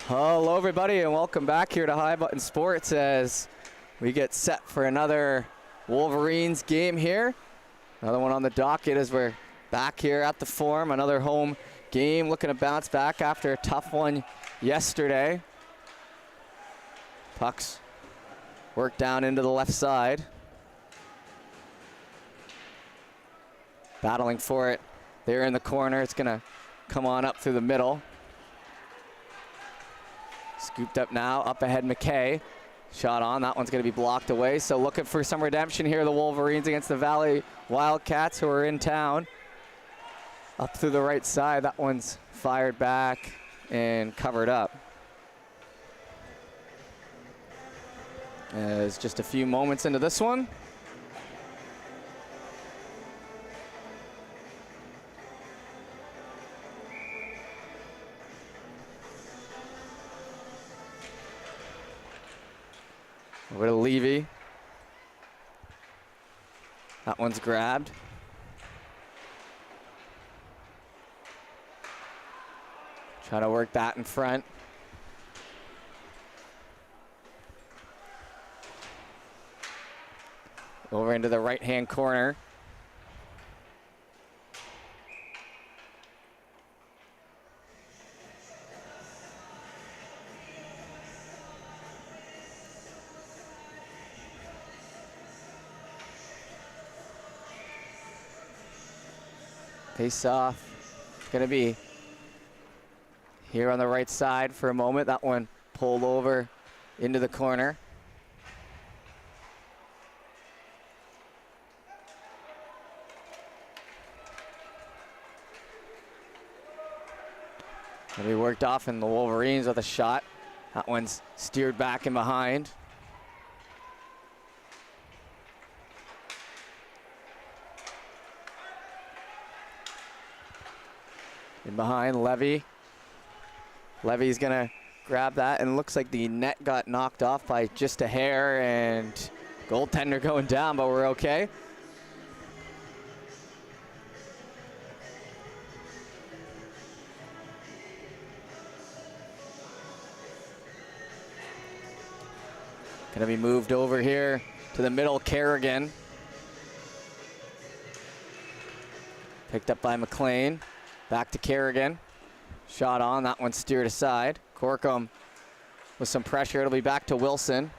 Hello everybody and welcome back here to High Button Sports as we get set for another Wolverines game here. Another one on the docket as we're back here at the Forum. Another home game looking to bounce back after a tough one yesterday. Pucks work down into the left side. Battling for it there in the corner. It's gonna come on up through the middle. Scooped up now, up ahead McKay. Shot on, that one's gonna be blocked away. So looking for some redemption here, the Wolverines against the Valley Wildcats who are in town. Up through the right side, that one's fired back and covered up. As just a few moments into this one. Over to Levy. That one's grabbed. Trying to work that in front. Over into the right-hand corner. Face off, gonna be here on the right side for a moment. That one pulled over into the corner. Gonna be worked off in the Wolverines with a shot. That one's steered back and behind. In behind, Levy. Levy's gonna grab that, and looks like the net got knocked off by just a hair, and goaltender going down, but we're okay. Gonna be moved over here to the middle, Kerrigan. Picked up by McLean. Back to Kerrigan. Shot on, that one steered aside. Corkum with some pressure, it'll be back to Wilson.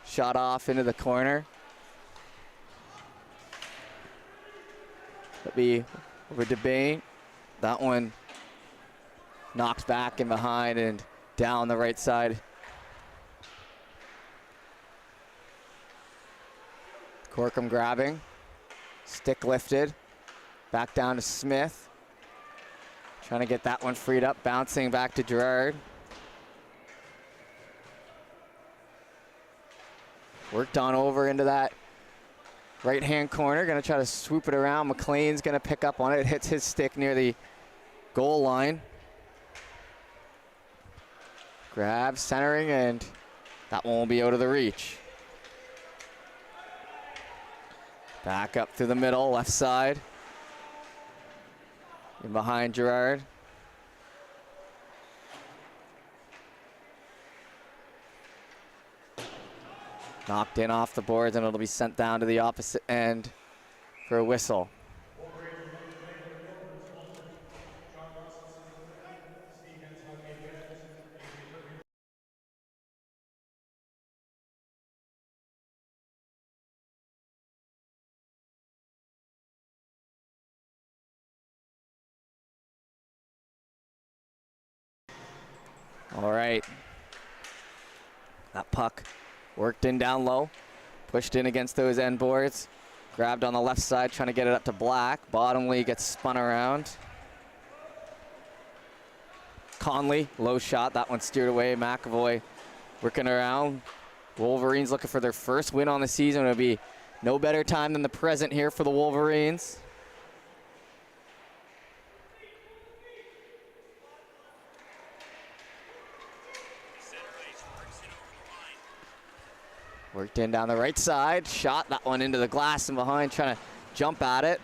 Shot off into the corner. It'll be over Debate. That one knocked back and behind and down the right side. Corkum grabbing. Stick lifted, back down to Smith. Trying to get that one freed up, bouncing back to Gerard. Worked on over into that right-hand corner, gonna try to swoop it around. McLean's gonna pick up on it, hits his stick near the goal line. Grab, centering, and that one will be out of the reach. Back up through the middle, left side. In behind Gerard. Knocked in off the boards, and it'll be sent down to the opposite end for a whistle. All right, that puck worked in down low, pushed in against those end boards, grabbed on the left side, trying to get it up to Black. Bottomley gets spun around. Conley, low shot, that one steered away. McAvoy working around. Wolverines looking for their first win on the season. It'll be no better time than the present here for the Wolverines. Worked in down the right side, shot that one into the glass and behind, trying to jump at it.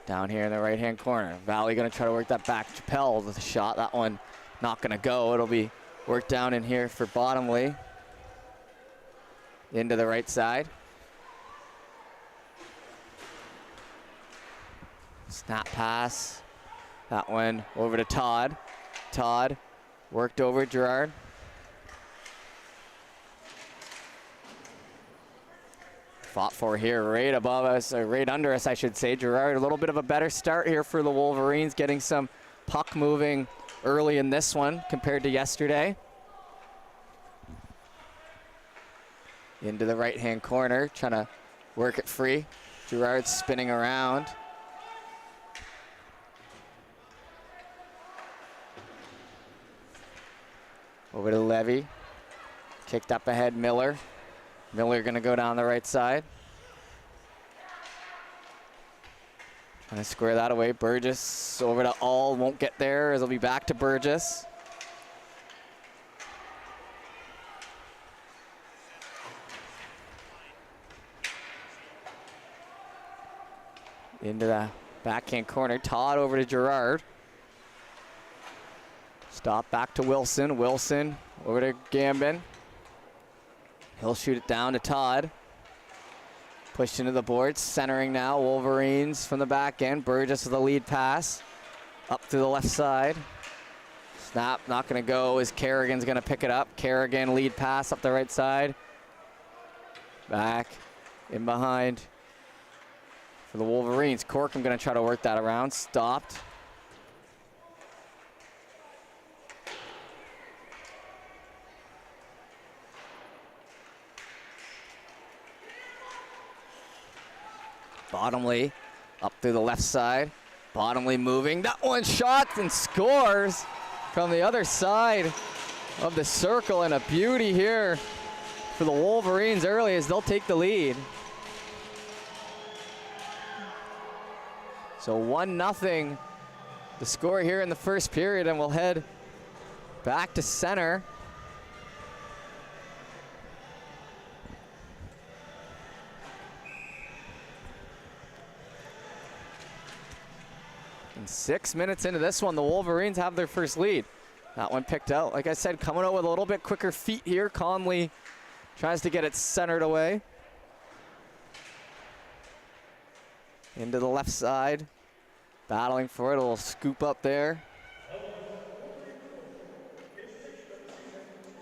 Down here in the right-hand corner. Valley gonna try to work that back. Chappelle with a shot. That one not gonna go. It'll be worked down in here for Bottomley. Into the right side. Snap pass. That one over to Todd. Todd worked over Gerard. Fought for here right above us, or right under us, I should say. Gerard, a little bit of a better start here for the Wolverines, getting some puck moving early in this one compared to yesterday. Into the right-hand corner, trying to work it free. Gerard spinning around. Over to Levy. Kicked up ahead, Miller. Miller gonna go down the right side. Trying to square that away. Burgess over to All, won't get there as it'll be back to Burgess. Into the backhand corner. Todd over to Gerard. Stop back to Wilson. Wilson over to Gambin. He'll shoot it down to Todd. Pushed into the boards. Centering now. Wolverines from the back end. Burgess with a lead pass. Up to the left side. Snap not going to go as Kerrigan's going to pick it up. Kerrigan lead pass up the right side. Back in behind for the Wolverines. Corkum going to try to work that around. Stopped. Bottomley up through the left side. Bottomley moving. That one shot and scores from the other side of the circle, and a beauty here for the Wolverines early as they'll take the lead. So 1-0 the score here in the first period, and we'll head back to center. And 6 minutes into this one, the Wolverines have their first lead. That one picked out. Like I said, coming out with a little bit quicker feet here. Conley tries to get it centered away. Into the left side. Battling for it. A little scoop up there.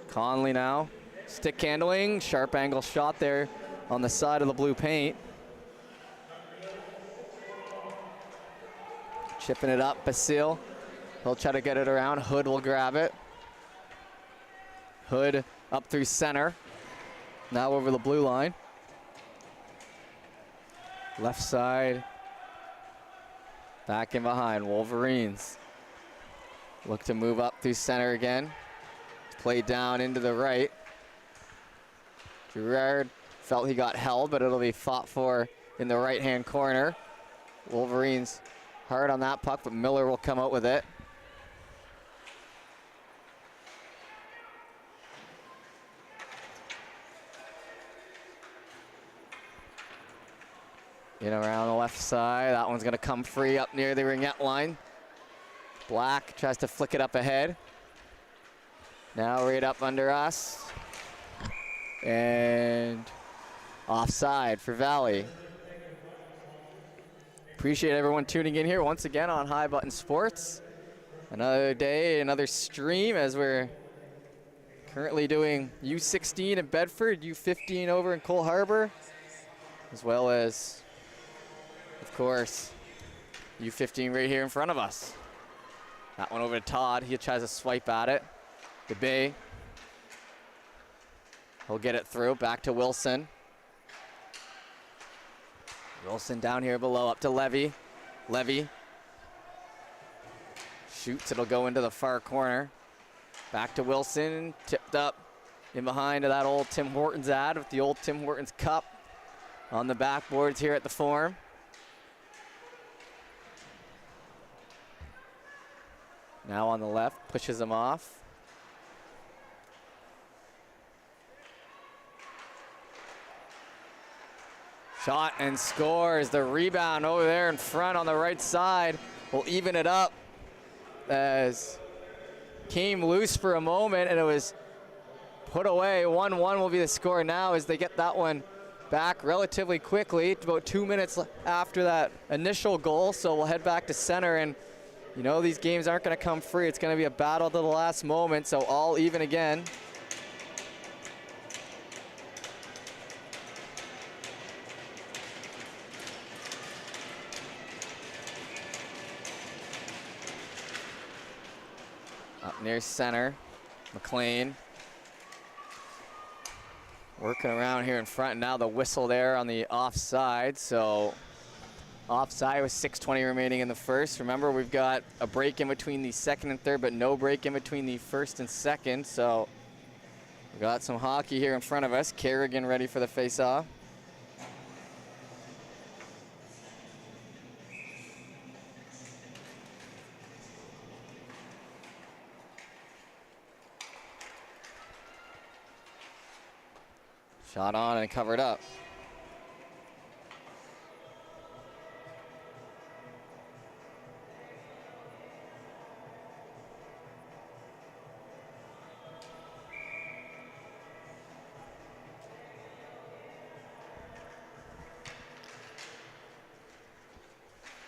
Conley now. Stick handling. Sharp angle shot there on the side of the blue paint. Chipping it up, Basile. He'll try to get it around. Hood will grab it. Hood up through center. Now over the blue line. Left side. Back in behind. Wolverines look to move up through center again. Play down into the right. Gerard felt he got held, but it'll be fought for in the right-hand corner. Wolverines hard on that puck, but Miller will come out with it. In around the left side. That one's going to come free up near the ringette line. Black tries to flick it up ahead. Now right up under us. And offside for Valley. Appreciate everyone tuning in here once again on High Button Sports. Another day, another stream as we're currently doing U16 in Bedford, U15 over in Cole Harbour, as well as, of course, U15 right here in front of us. That one over to Todd. He tries to swipe at it. The Bay. He'll get it through. Back to Wilson. Wilson down here below, up to Levy. Levy shoots, it'll go into the far corner. Back to Wilson, tipped up in behind of that old Tim Hortons ad with the old Tim Hortons cup on the backboards here at the Forum. Now on the left, pushes him off. Shot and scores. The rebound over there in front on the right side will even it up as came loose for a moment and it was put away. 1-1 will be the score now as they get that one back relatively quickly, about 2 minutes after that initial goal. So we'll head back to center, and you know these games aren't going to come free. It's going to be a battle to the last moment, so all even again. Up near center, McLean. Working around here in front, and now the whistle there on the offside. So offside with 6:20 remaining in the first. Remember, we've got a break in between the second and third, but no break in between the first and second. So we got some hockey here in front of us. Kerrigan ready for the face-off. Shot on and covered up.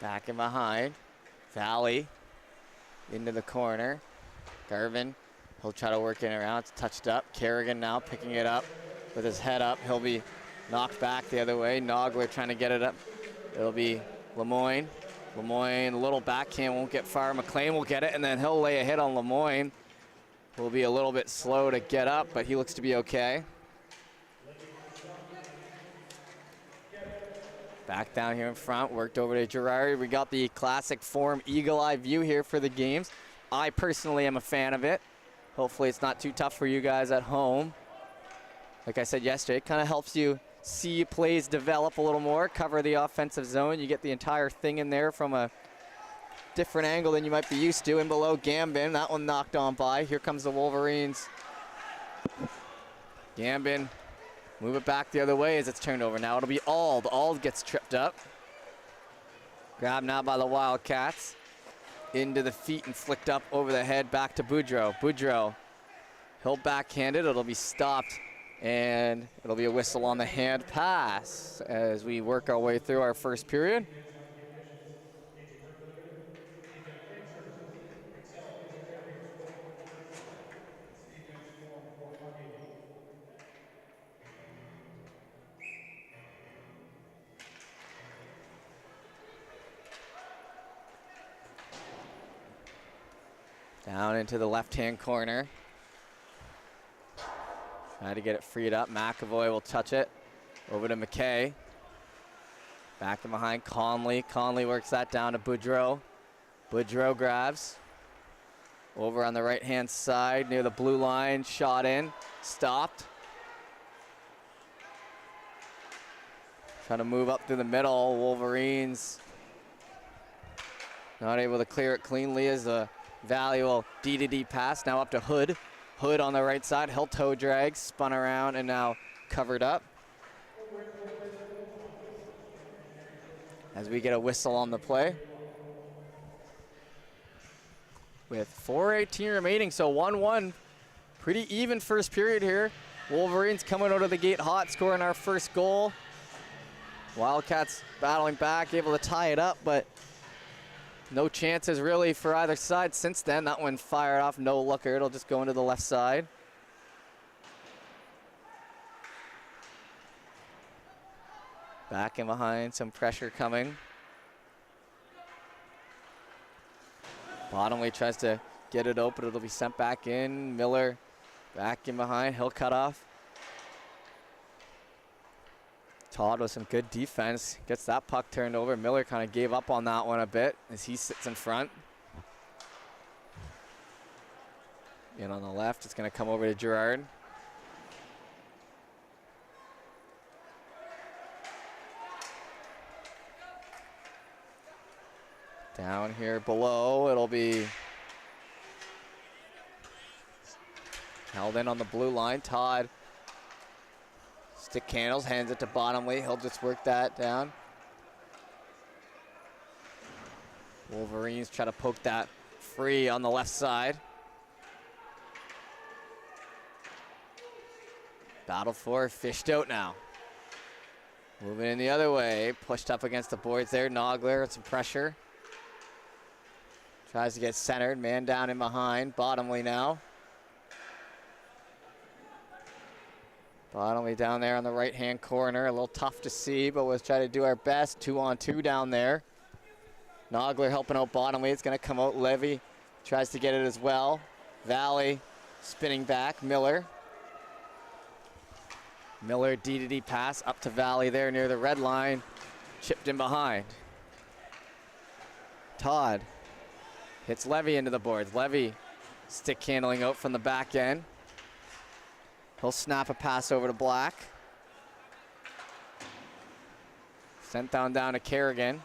Back and behind. Valley into the corner. Garvin, he'll try to work in and around. It's touched up. Kerrigan now picking it up. With his head up, he'll be knocked back the other way. Nogler trying to get it up. It'll be Lemoyne. Lemoyne, a little backhand, won't get far. McLean will get it, and then he'll lay a hit on Lemoyne. Will be a little bit slow to get up, but he looks to be okay. Back down here in front, worked over to Girard. We got the classic form eagle eye view here for the games. I personally am a fan of it. Hopefully it's not too tough for you guys at home. Like I said yesterday, it kind of helps you see plays develop a little more, cover the offensive zone. You get the entire thing in there from a different angle than you might be used to. And below Gambin, that one knocked on by. Here comes the Wolverines. Gambin, move it back the other way as it's turned over. Now it'll be Ald. Ald gets tripped up. Grabbed now by the Wildcats. Into the feet and flicked up over the head back to Boudreau. Boudreau, he'll backhand it. It'll be stopped. And it'll be a whistle on the hand pass as we work our way through our first period. Down into the left-hand corner. Trying to get it freed up. McAvoy will touch it. Over to McKay. Back and behind Conley. Conley works that down to Boudreau. Boudreau grabs. Over on the right-hand side near the blue line. Shot in. Stopped. Trying to move up through the middle. Wolverines not able to clear it cleanly as a valuable D-to-D pass. Now up to Hood. Hood on the right side, he'll toe drag, spun around, and now covered up. As we get a whistle on the play. With 4:18 remaining, so 1-1. Pretty even first period here. Wolverines coming out of the gate hot, scoring our first goal. Wildcats battling back, able to tie it up, but no chances really for either side since then. That one fired off, no looker. It'll just go into the left side. Back and behind, some pressure coming. Bottomley tries to get it open. It'll be sent back in. Miller back in behind. He'll cut off. Todd with some good defense, gets that puck turned over. Miller kind of gave up on that one a bit as he sits in front. And on the left, it's going to come over to Girard. Down here below, it'll be held in on the blue line. Todd Stick handles, hands it to Bottomley. He'll just work that down. Wolverines try to poke that free on the left side. Battle for, fished out now. Moving in the other way, pushed up against the boards there. Nogler with some pressure. Tries to get centered, man down in behind. Bottomley now. Bottomley down there on the right-hand corner. A little tough to see, but we'll try to do our best. 2-on-2 down there. Nogler helping out Bottomley. It's going to come out. Levy tries to get it as well. Valley spinning back. Miller. Miller D-to-D pass up to Valley there near the red line. Chipped in behind. Todd hits Levy into the boards. Levy stick handling out from the back end. He'll snap a pass over to Black. Sent down to Kerrigan.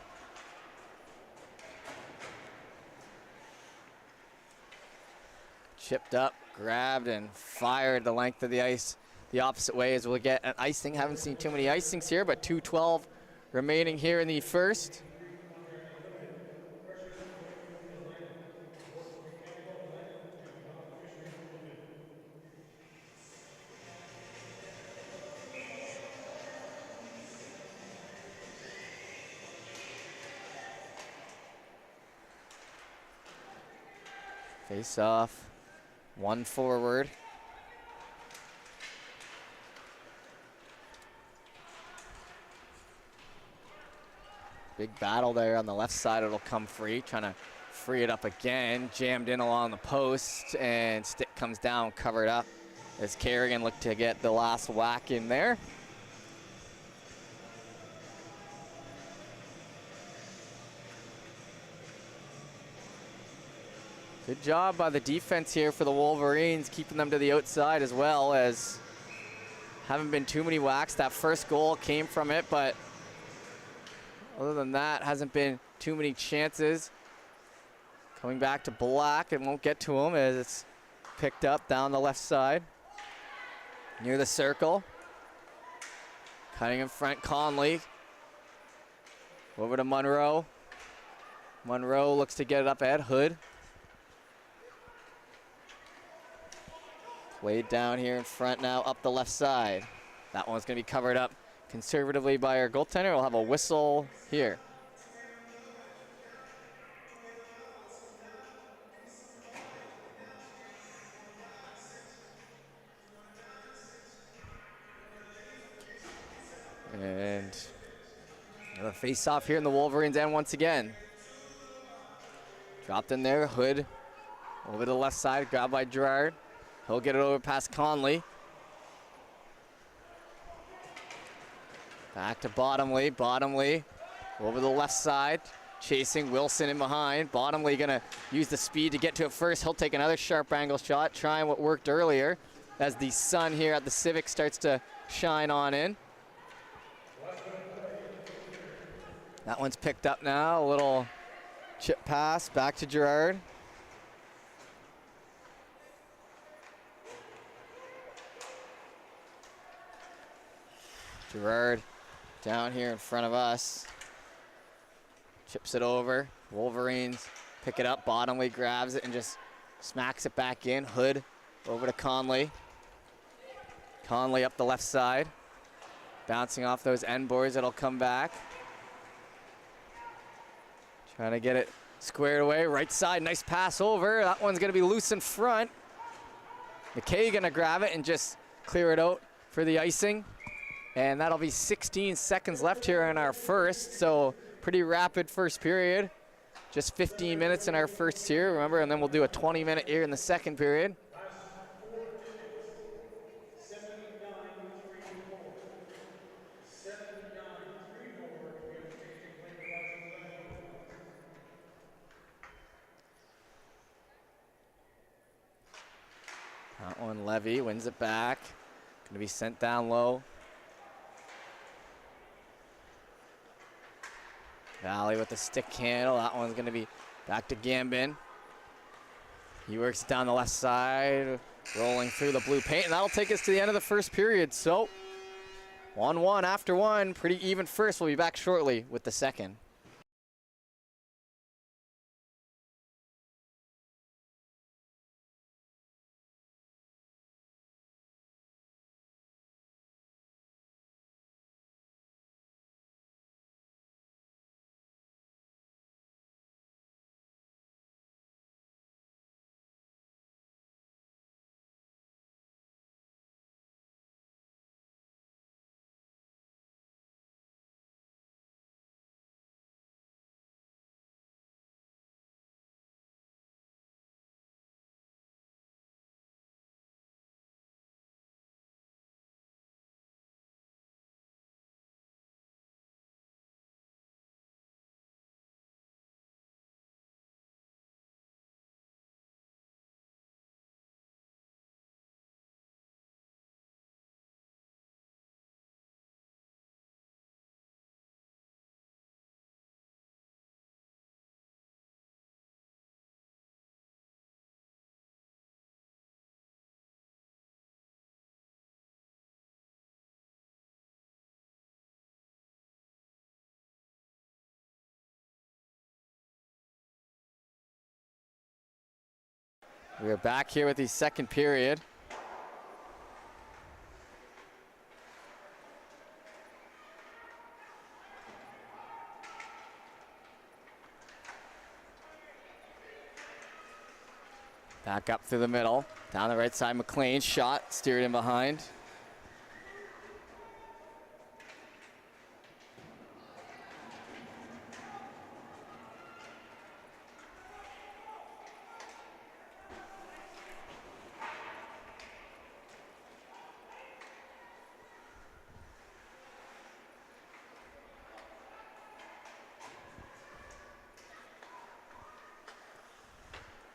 Chipped up, grabbed, and fired the length of the ice the opposite way as we'll get an icing. Haven't seen too many icings here, but 2:12 remaining here in the first. Face off, one forward. Big battle there on the left side. It'll come free, trying to free it up again. Jammed in along the post, and stick comes down, covered up as Kerrigan looked to get the last whack in there. Good job by the defense here for the Wolverines, keeping them to the outside as well, as haven't been too many whacks. That first goal came from it, but other than that, hasn't been too many chances. Coming back to Black, it won't get to him as it's picked up down the left side. Near the circle. Cutting in front, Conley. Over to Monroe. Monroe looks to get it up ahead, Hood. Played down here in front now, up the left side. That one's gonna be covered up conservatively by our goaltender. We'll have a whistle here. And another face-off here in the Wolverines end once again. Dropped in there, Hood over to the left side, grabbed by Gerard. He'll get it over past Conley. Back to Bottomley. Bottomley over the left side, chasing Wilson in behind. Bottomley gonna use the speed to get to it first. He'll take another sharp angle shot, trying what worked earlier as the sun here at the Civic starts to shine on in. That one's picked up now. A little chip pass back to Gerard. Gerard down here in front of us. Chips it over. Wolverines pick it up. Bottomley grabs it and just smacks it back in. Hood over to Conley. Conley up the left side. Bouncing off those end boards. It'll come back. Trying to get it squared away. Right side. Nice pass over. That one's going to be loose in front. McKay going to grab it and just clear it out for the icing. And that'll be 16 seconds left here in our first, so pretty rapid first period. Just 15 minutes in our first here, remember, and then we'll do a 20-minute here in the second period. That one, Levy wins it back. Gonna be sent down low. Valley with the stick handle. That one's going to be back to Gambin. He works down the left side, rolling through the blue paint, and that'll take us to the end of the first period. So 1-1 after one. Pretty even first. We'll be back shortly with the second. We are back here with the second period. Back up through the middle. Down the right side, McLean shot, steered in behind.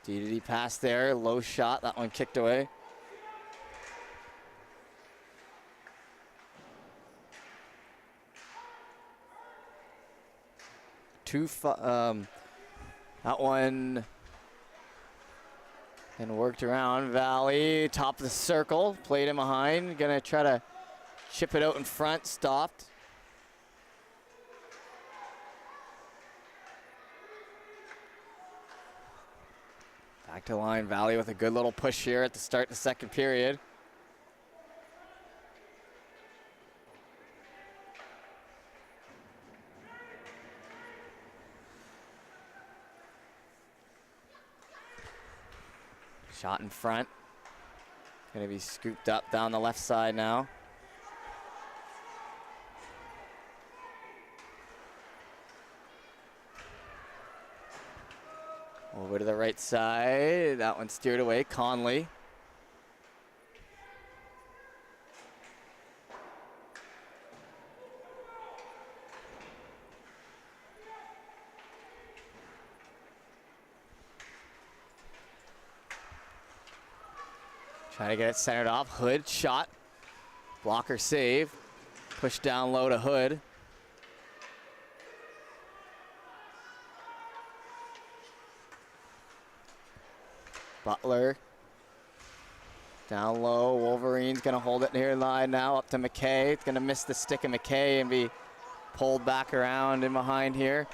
D pass there, low shot, that one kicked away. That one and worked around. Valley, top of the circle, played in behind, gonna try to chip it out in front, stopped. Back to line, Valley with a good little push here at the start of the second period. Shot in front. Gonna be scooped up down the left side now. Over to the right side. That one steered away. Conley. Trying to get it centered off. Hood shot. Blocker save. Push down low to Hood. Butler. Down low. Wolverines gonna hold it near line now. Up to McKay. It's gonna miss the stick of McKay and be pulled back around in behind here.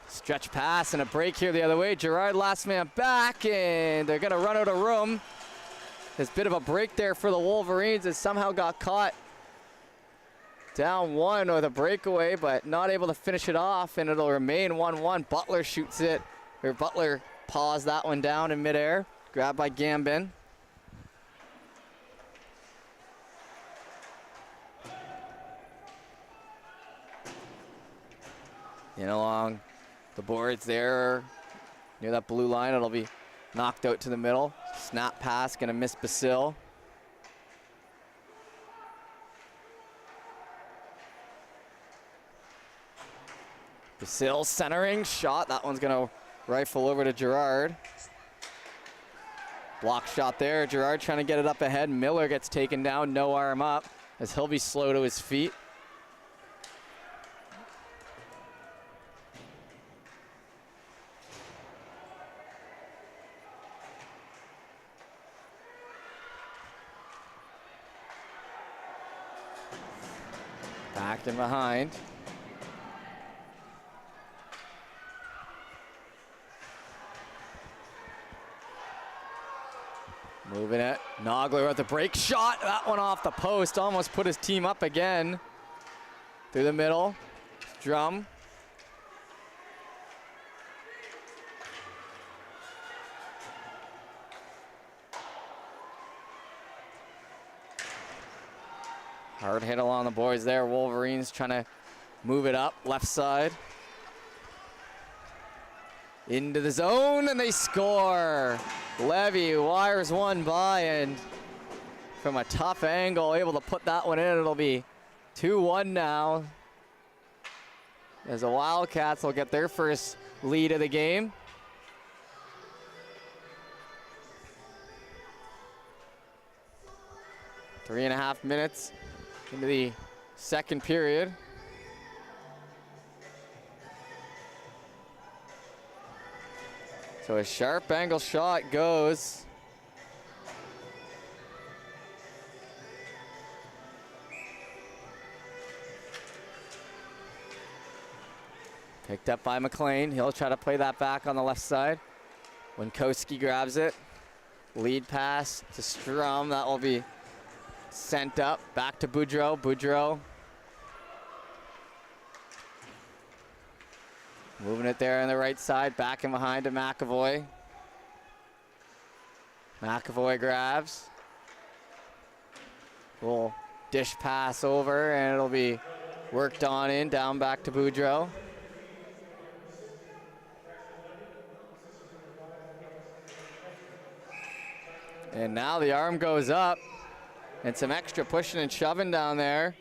Stretch pass and a break here the other way. Gerard last man back and they're gonna run out of room. There's a bit of a break there for the Wolverines. It somehow got caught down one with a breakaway, but not able to finish it off, and it'll remain 1-1. Butler shoots it, or Butler paws that one down in midair. Grabbed by Gambin. In along the boards there, near that blue line, it'll be knocked out to the middle. Snap pass, gonna miss Basil. Basil centering, shot. That one's gonna rifle over to Gerard. Block shot there. Gerard trying to get it up ahead. Miller gets taken down, no arm up, as he'll be slow to his feet. Back and behind. Moving it. Nogler with the break shot. That one off the post. Almost put his team up again. Through the middle. Drum. Hard hit along the boards there. Wolverines trying to move it up. Left side. Into the zone, and they score. Levy wires one by, and from a tough angle, able to put that one in. It'll be 2-1 now, as the Wildcats will get their first lead of the game. Three and a half minutes into the second period. So a sharp angle shot goes. Picked up by McLean. He'll try to play that back on the left side. Winkowski grabs it. Lead pass to Strum. That will be sent up. Back to Boudreau. Boudreau. Moving it there on the right side. Back and behind to McAvoy. McAvoy grabs. Little dish pass over, and it'll be worked on in. Down back to Boudreau. And now the arm goes up, and some extra pushing and shoving down there.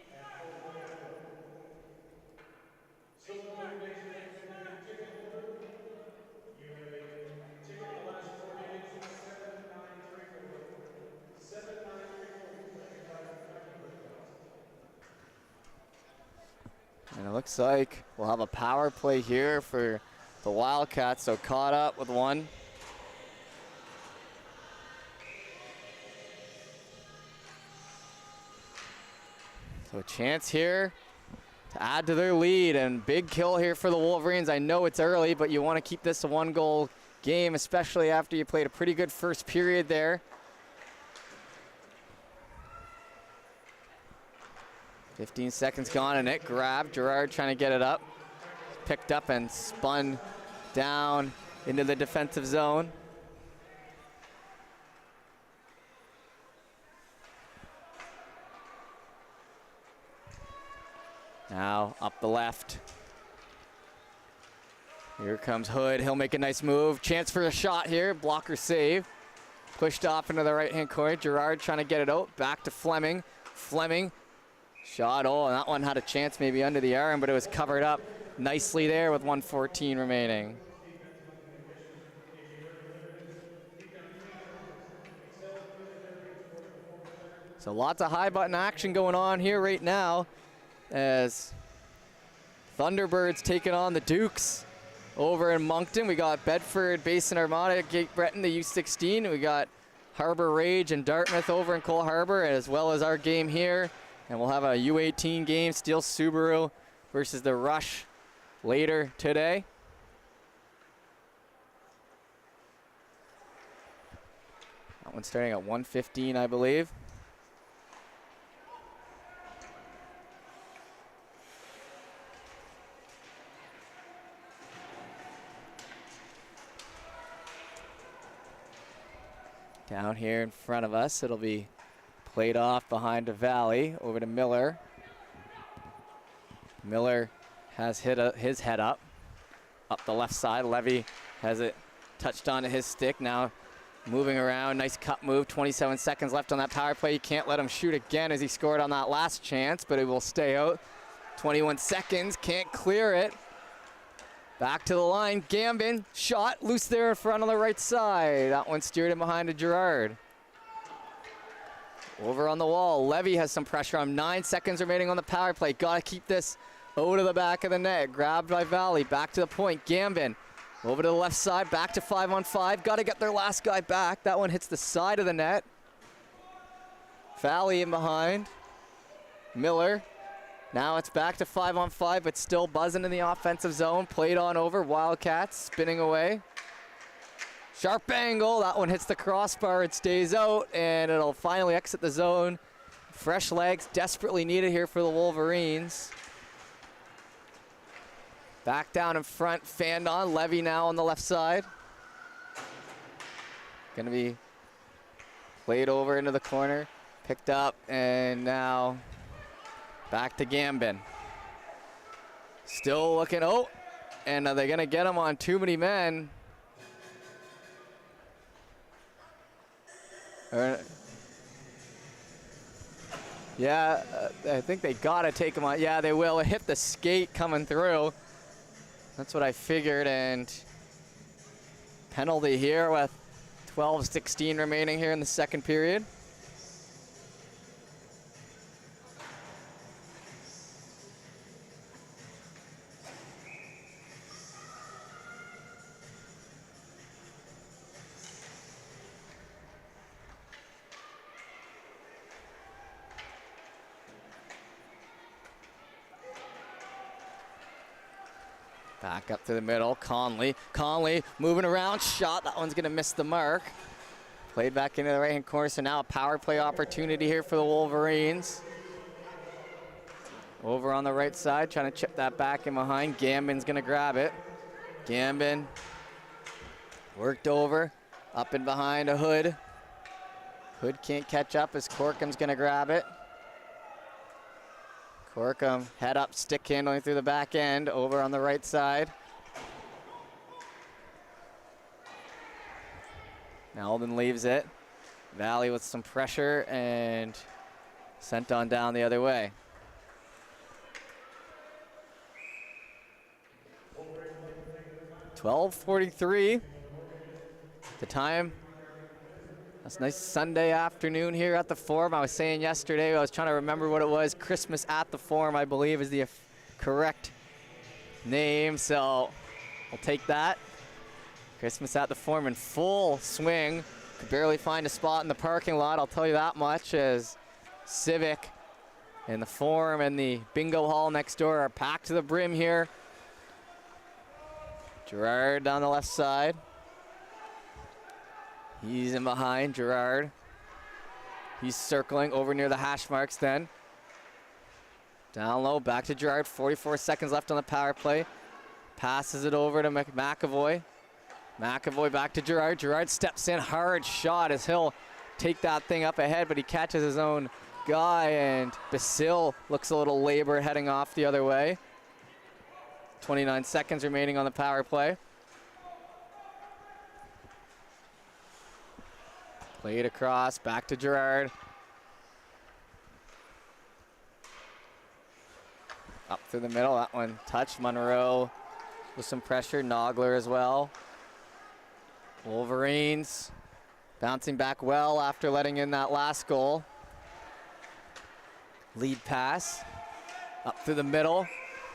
And it looks like we'll have a power play here for the Wildcats, so caught up with one. So a chance here to add to their lead, and big kill here for the Wolverines. I know it's early, but you want to keep this a one-goal game, especially after you played a pretty good first period there. 15 seconds gone, and it grabbed. Gerard trying to get it up. Picked up and spun down into the defensive zone. Now up the left. Here comes Hood. He'll make a nice move. Chance for a shot here. Blocker save. Pushed off into the right-hand corner. Gerard trying to get it out. Back to Fleming. Fleming. Shot. Oh, and that one had a chance maybe under the arm, but it was covered up nicely there with 1:14 remaining. So lots of high button action going on here right now, as Thunderbirds taking on the Dukes over in Moncton. We got Bedford, Basin Armada, Cape Breton, the U16. We got Harbor Rage and Dartmouth over in Cole Harbor, as well as our game here. And we'll have a U18 game, Steel Subaru versus the Rush later today. That one's starting at 1:15, I believe. Down here in front of us, it'll be played off behind the Valley over to Miller. Miller has hit his head up the left side. Levy has it touched onto his stick. Now moving around, nice cut move. 27 seconds left on that power play. You can't let him shoot again, as he scored on that last chance, but it will stay out. 21 seconds, can't clear it. Back to the line, Gambin, shot, loose there in front on the right side. That one steered him behind to Gerard. Over on the wall, Levy has some pressure on. 9 seconds remaining on the power play. Gotta keep this out of the back of the net. Grabbed by Valley, back to the point, Gambin. Over to the left side, back to 5-on-5. Gotta get their last guy back. That one hits the side of the net. Valley in behind. Miller Now it's back to 5-on-5, but still buzzing in the offensive zone. Played on over. Wildcats spinning away. Sharp angle. That one hits the crossbar. It stays out, and it'll finally exit the zone. Fresh legs desperately needed here for the Wolverines. Back down in front, fanned on. Levy now on the left side. Gonna be played over into the corner. Picked up, and now back to Gambin. Still looking, oh, and are they gonna get him on too many men? Yeah, I think they gotta take him on. Yeah, they will. It hit the skate coming through. That's what I figured, and penalty here with 12:16 remaining here in the second period. Back up to the middle, Conley. Conley moving around, shot. That one's gonna miss the mark. Played back into the right-hand corner, so now a power play opportunity here for the Wolverines. Over on the right side, trying to chip that back in behind. Gambin's gonna grab it. Gambin worked over, up and behind a Hood. Hood can't catch up as Corkum's gonna grab it. Corkum, head up, stick handling through the back end, over on the right side. Melvin leaves it. Valley with some pressure and sent on down the other way. .12:43. The time. That's a nice Sunday afternoon here at the Forum. I was saying yesterday, I was trying to remember what it was. Christmas at the Forum, I believe, is the correct name. So I'll take that. Christmas at the Forum in full swing. Could barely find a spot in the parking lot, I'll tell you that much, as Civic and the Forum and the bingo hall next door are packed to the brim here. Gerard down the left side. He's in behind, Gerard. He's circling over near the hash marks then. Down low, back to Gerard, 44 seconds left on the power play. Passes it over to McAvoy. McAvoy back to Gerard. Gerard steps in, hard shot as he'll take that thing up ahead, but he catches his own guy, and Basil looks a little labored heading off the other way. 29 seconds remaining on the power play. Played across, back to Gerard. Up through the middle, that one touched Monroe with some pressure. Nogler as well. Wolverines bouncing back well after letting in that last goal. Lead pass, up through the middle.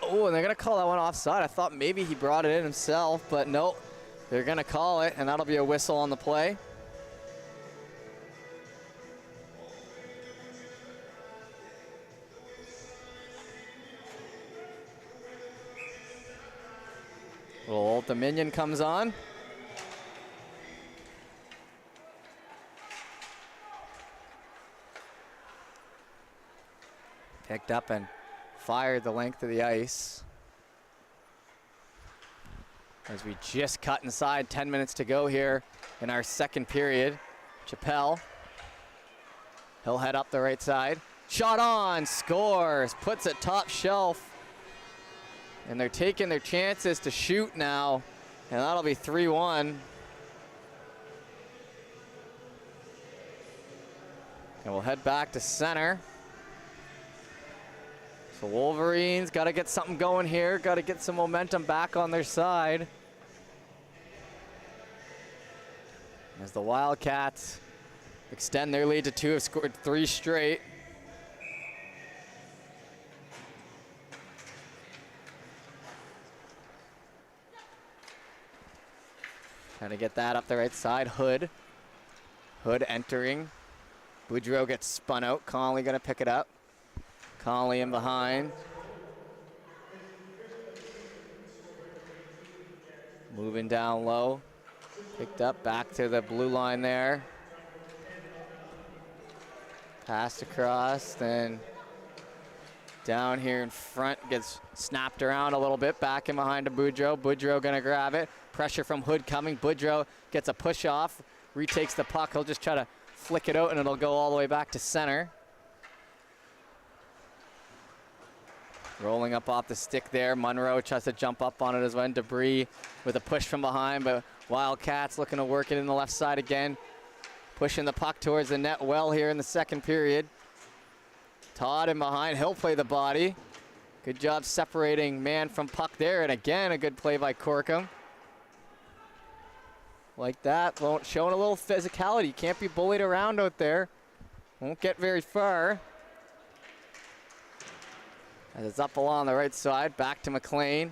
Oh, and they're gonna call that one offside. I thought maybe he brought it in himself, but nope. They're gonna call it, and that'll be a whistle on the play. Old Dominion comes on. Picked up and fired the length of the ice. As we just cut inside, 10 minutes to go here in our second period. Chappelle, he'll head up the right side. Shot on, scores, puts it top shelf. And they're taking their chances to shoot now, and that'll be 3-1. And we'll head back to center. So Wolverines got to get something going here, got to get some momentum back on their side. As the Wildcats extend their lead to 2, have scored 3 straight. Trying to get that up the right side. Hood. Hood entering. Boudreau gets spun out. Conley going to pick it up. Conley in behind. Moving down low. Picked up back to the blue line there. Passed across, then down here in front, gets snapped around a little bit, back in behind to Boudreau. Boudreau gonna grab it. Pressure from Hood coming. Boudreau gets a push off, retakes the puck. He'll just try to flick it out and it'll go all the way back to center. Rolling up off the stick there. Monroe tries to jump up on it as well. Debris with a push from behind, but Wildcats looking to work it in the left side again. Pushing the puck towards the net well here in the second period. Todd in behind, he'll play the body. Good job separating man from puck there, and again, a good play by Corkum. Like that, showing a little physicality. Can't be bullied around out there. Won't get very far. As it's up along the right side, back to McLean.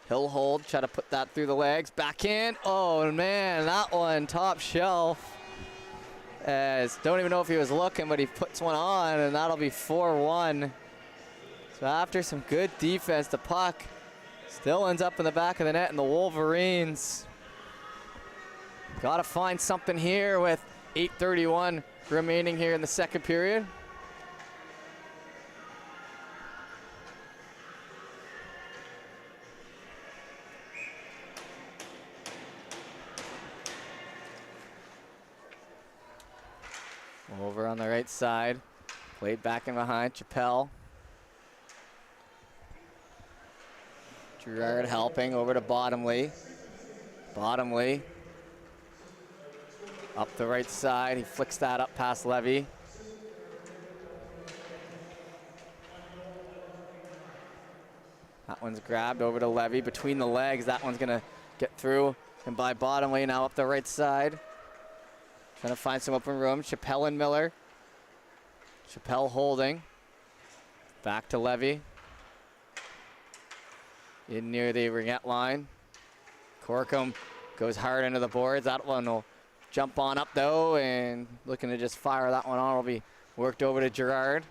He'll hold, try to put that through the legs. Back in, oh man, that one top shelf. As don't even know if he was looking, but he puts one on, and that'll be 4-1. So after some good defense, the puck still ends up in the back of the net, and the Wolverines got to find something here with 8:31 remaining here in the second period. Over on the right side, played back in behind, Chappelle. Gerard helping over to Bottomley. Bottomley up the right side, he flicks that up past Levy. That one's grabbed over to Levy between the legs. That one's gonna get through and by Bottomley now up the right side. Trying to find some open room. Chappelle and Miller. Chappelle holding. Back to Levy. In near the ringette line. Corkum goes hard into the boards. That one will jump on up though, and looking to just fire that one on. Will be worked over to Gerard.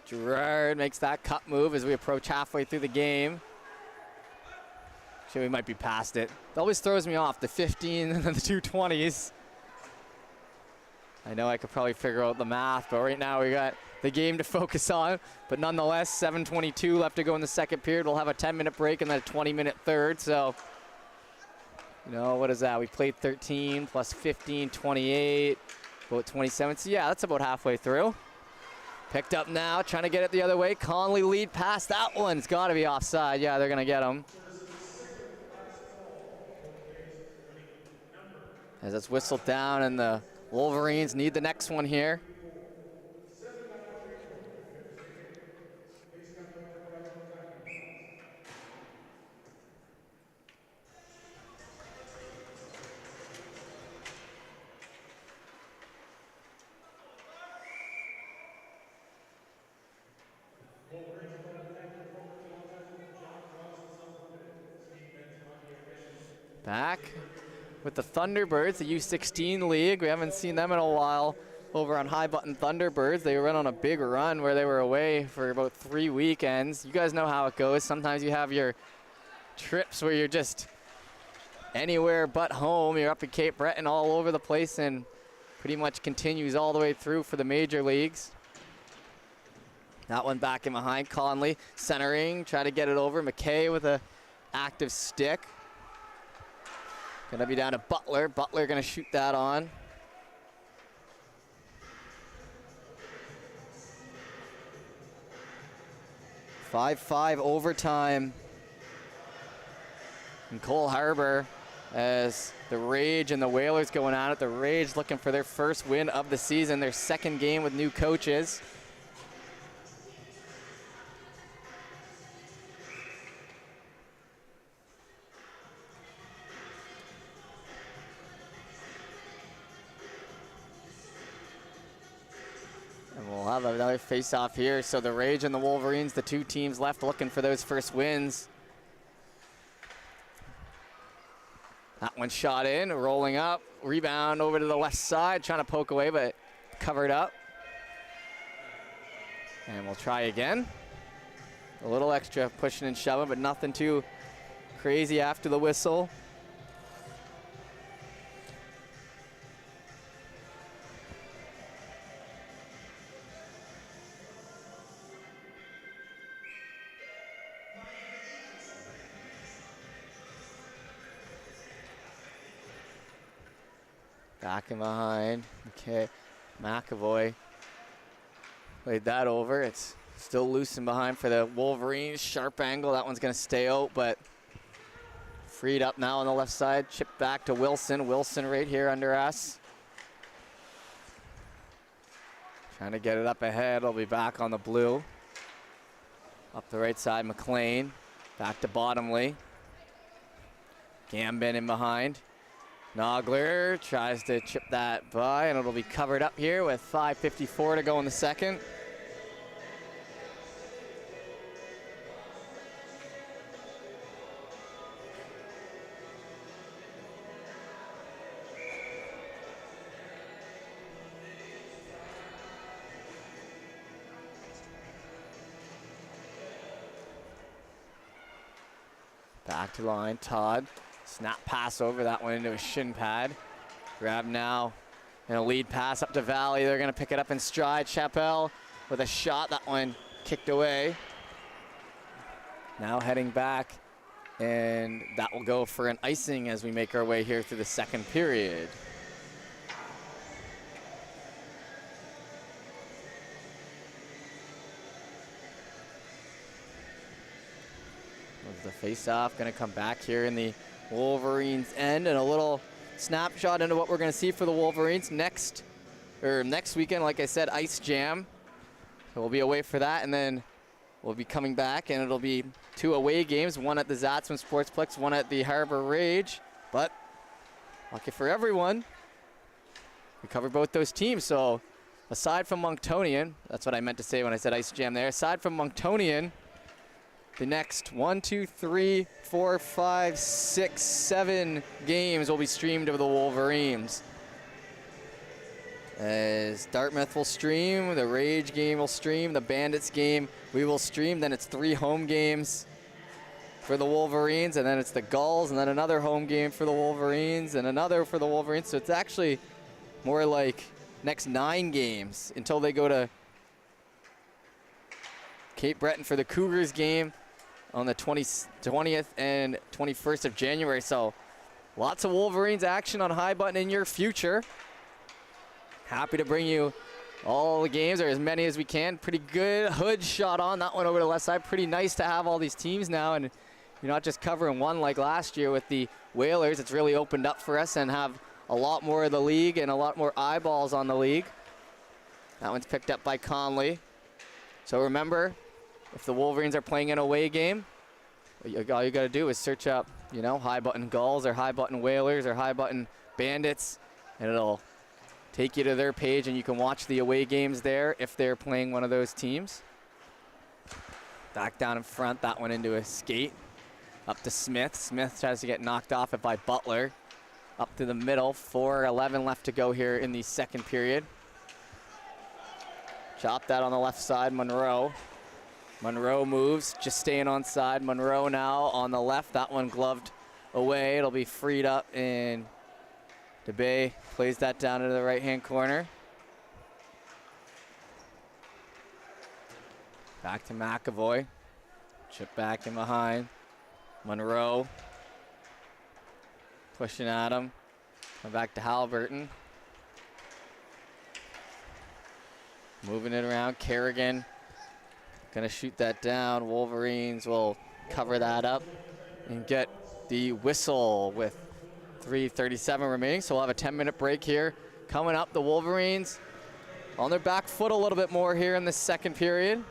Gerard makes that cut move as we approach halfway through the game. We might be past it. It always throws me off, the 15 and then the 220s. I know I could probably figure out the math, but right now we got the game to focus on. But nonetheless, 7:22 left to go in the second period. We'll have a 10-minute break and then a 20-minute third. So, you know, what is that? We played 13 plus 15, 28, about 27. So yeah, that's about halfway through. Picked up now, trying to get it the other way. Conley lead pass. That one's got to be offside. Yeah, they're going to get him. As it's whistled down, and the Wolverines need the next one here. Back with the Thunderbirds, the U16 league. We haven't seen them in a while over on High Button Thunderbirds. They went on a big run where they were away for about 3 weekends. You guys know how it goes. Sometimes you have your trips where you're just anywhere but home. You're up at Cape Breton all over the place, and pretty much continues all the way through for the major leagues. That one back in behind. Conley centering, try to get it over. McKay with a active stick. Gonna be down to Butler. Butler gonna shoot that on. .5-5 overtime in Cole Harbour as the Rage and the Whalers going at it. The Rage looking for their first win of the season, their second game with new coaches. We'll have another face-off here. So the Rage and the Wolverines, the two teams left looking for those first wins. That one shot in, rolling up, rebound over to the left side, trying to poke away, but covered up. And we'll try again. A little extra pushing and shoving, but nothing too crazy after the whistle. Back and behind. Okay, McAvoy played that over. It's still loose and behind for the Wolverines. Sharp angle. That one's going to stay out, but freed up now on the left side. Chipped back to Wilson. Wilson right here under us. Trying to get it up ahead. It'll be back on the blue. Up the right side, McLean. Back to Bottomley. Gambin in behind. Nogler tries to chip that by, and it'll be covered up here with 5:54 to go in the second. Back to line, Todd. Snap pass over, that one into a shin pad. Grab now, and a lead pass up to Valley. They're gonna pick it up in stride. Chappelle with a shot, that one kicked away. Now heading back, and that will go for an icing as we make our way here through the second period. The face-off gonna come back here in the Wolverines end, and a little snapshot into what we're gonna see for the Wolverines next weekend. Like I said, Ice Jam. So we'll be away for that, and then we'll be coming back, and it'll be 2 away games, one at the Zatzman Sportsplex, one at the Harbor Rage. But lucky for everyone, we covered both those teams. So aside from Monktonian, that's what I meant to say when I said Ice Jam there. Aside from Monktonian, the next 1, 2, 3, 4, 5, 6, 7 games will be streamed over the Wolverines. As Dartmouth will stream, the Rage game will stream, the Bandits game we will stream. Then it's 3 home games for the Wolverines, and then it's the Gulls, and then another home game for the Wolverines, and another for the Wolverines. So it's actually more like next 9 games until they go to Cape Breton for the Cougars game on the 20th and 21st of January. So lots of Wolverines action on High Button in your future. Happy to bring you all the games, or as many as we can. Pretty good hood shot on that one over the left side. Pretty nice to have all these teams now, and you're not just covering one like last year with the Whalers. It's really opened up for us and have a lot more of the league and a lot more eyeballs on the league. That one's picked up by Conley. So remember, if the Wolverines are playing an away game, all you got to do is search up, High Button Gulls or High Button Whalers or High Button Bandits, and it'll take you to their page, and you can watch the away games there if they're playing one of those teams. Back down in front, that one into a skate. Up to Smith. Smith tries to get knocked off it by Butler. Up to the middle, 4:11 left to go here in the second period. Chop that on the left side, Monroe. Monroe moves, just staying on side. Monroe now on the left. That one gloved away. It'll be freed up, and DeBay plays that down into the right-hand corner. Back to McAvoy. Chip back in behind. Monroe pushing at him. Come back to Halliburton. Moving it around. Kerrigan gonna shoot that down. Wolverines will cover that up and get the whistle with 3:37 remaining. So we'll have a 10-minute break here. Coming up, the Wolverines on their back foot a little bit more here in the second period.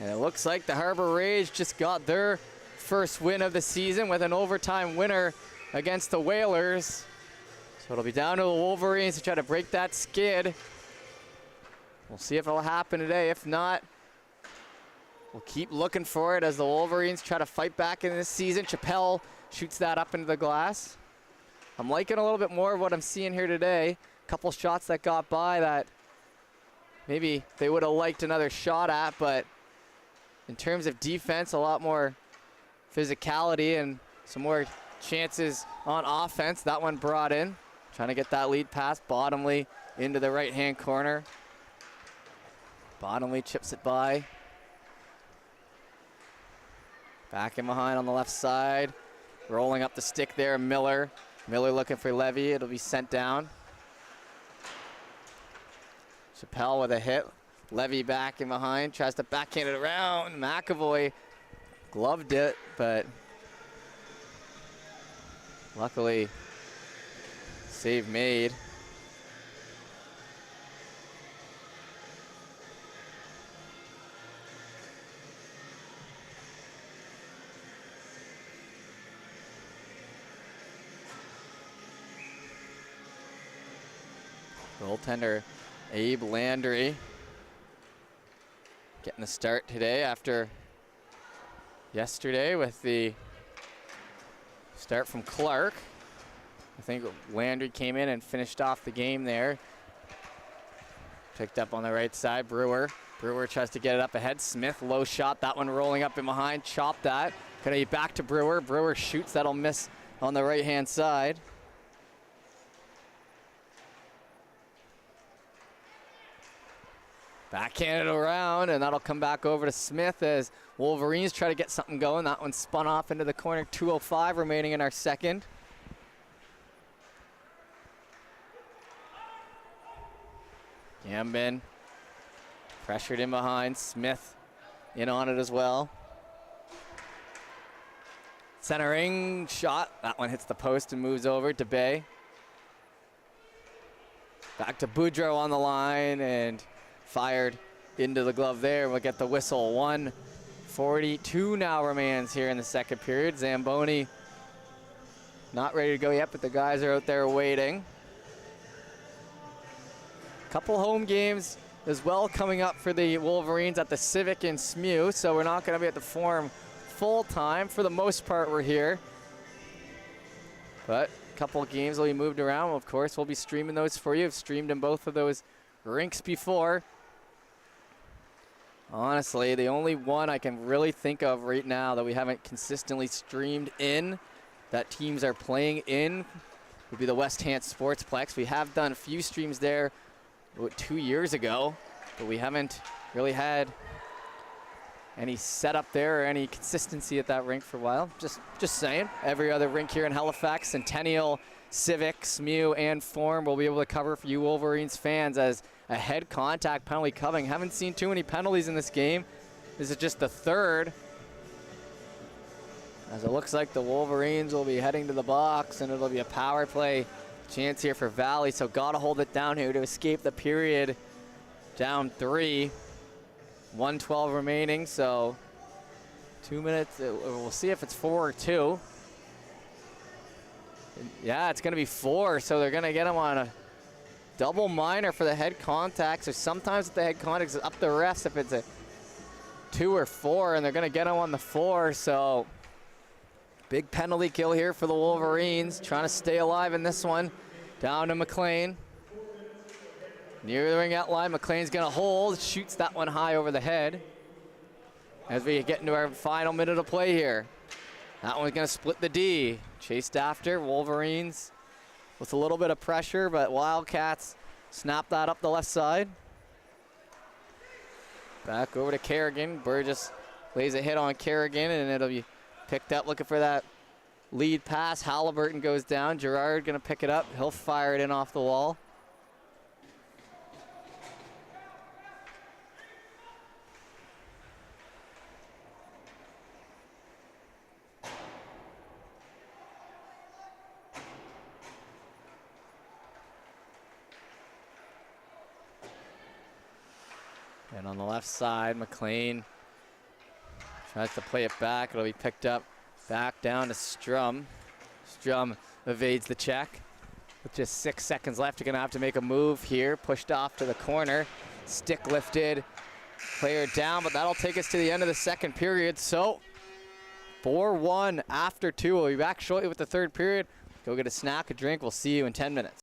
And it looks like the Harbor Rage just got their first win of the season with an overtime winner against the Whalers. So it'll be down to the Wolverines to try to break that skid. We'll see if it'll happen today. If not, we'll keep looking for it as the Wolverines try to fight back in this season. Chappelle shoots that up into the glass. I'm liking a little bit more of what I'm seeing here today. A couple shots that got by that maybe they would have liked another shot at, but in terms of defense, a lot more physicality and some more chances on offense. That one brought in. Trying to get that lead pass. Bottomley into the right-hand corner. Bottomley chips it by. Back in behind on the left side. Rolling up the stick there, Miller. Miller looking for Levy. It'll be sent down. Chappelle with a hit. Levy back in behind. Tries to backhand it around. McAvoy gloved it, but luckily save made. Goaltender Abe Landry getting the start today after yesterday with the start from Clark. I think Landry came in and finished off the game there. Picked up on the right side, Brewer. Brewer tries to get it up ahead. Smith, low shot, that one rolling up in behind, chopped that. Gonna be back to Brewer. Brewer shoots, that'll miss on the right-hand side. Backhanded around, and that'll come back over to Smith as Wolverines try to get something going. That one spun off into the corner. 2:05 remaining in our second. Gambin pressured in behind. Smith in on it as well. Centering shot. That one hits the post and moves over to Bay. Back to Boudreau on the line and fired into the glove there. We'll get the whistle. 1:42 now remains here in the second period. Zamboni not ready to go yet, but the guys are out there waiting. Couple home games as well coming up for the Wolverines at the Civic in SMU, so we're not going to be at the Forum full time. For the most part, we're here. But a couple of games will be moved around. Of course, we'll be streaming those for you. I've streamed in both of those rinks before. Honestly, the only one I can really think of right now that we haven't consistently streamed in, that teams are playing in, would be the West Hants Sportsplex. We have done a few streams there 2 years ago, but we haven't really had any setup there or any consistency at that rink for a while. Just saying. Every other rink here in Halifax, Centennial, Civic, SMU, and Forum will be able to cover for you Wolverines fans as a head contact penalty coming. Haven't seen too many penalties in this game. This is just the third. As it looks like the Wolverines will be heading to the box, and it'll be a power play chance here for Valley, so gotta hold it down here to escape the period. Down 3, 1:12 remaining, so 2 minutes. We'll see if it's 4 or 2. Yeah, it's gonna be 4, so they're gonna get him on a double minor for the head contact. So sometimes if the head contact is up the refs if it's a 2 or 4, and they're gonna get him on the 4, so big penalty kill here for the Wolverines, trying to stay alive in this one. Down to McLean. Near the ring out line, McLean's gonna hold, shoots that one high over the head. As we get into our final minute of play here. That one's gonna split the D. Chased after, Wolverines with a little bit of pressure, but Wildcats snap that up the left side. Back over to Kerrigan. Burgess lays a hit on Kerrigan, and it'll be picked up, looking for that lead pass. Halliburton goes down. Gerard gonna pick it up. He'll fire it in off the wall. And on the left side, McLean tries to play it back. It'll be picked up back down to Strum. Strum evades the check. With just 6 seconds left, you're going to have to make a move here. Pushed off to the corner. Stick lifted. Player down, but that'll take us to the end of the second period. So 4-1 after 2. We'll be back shortly with the third period. Go get a snack, a drink. We'll see you in 10 minutes.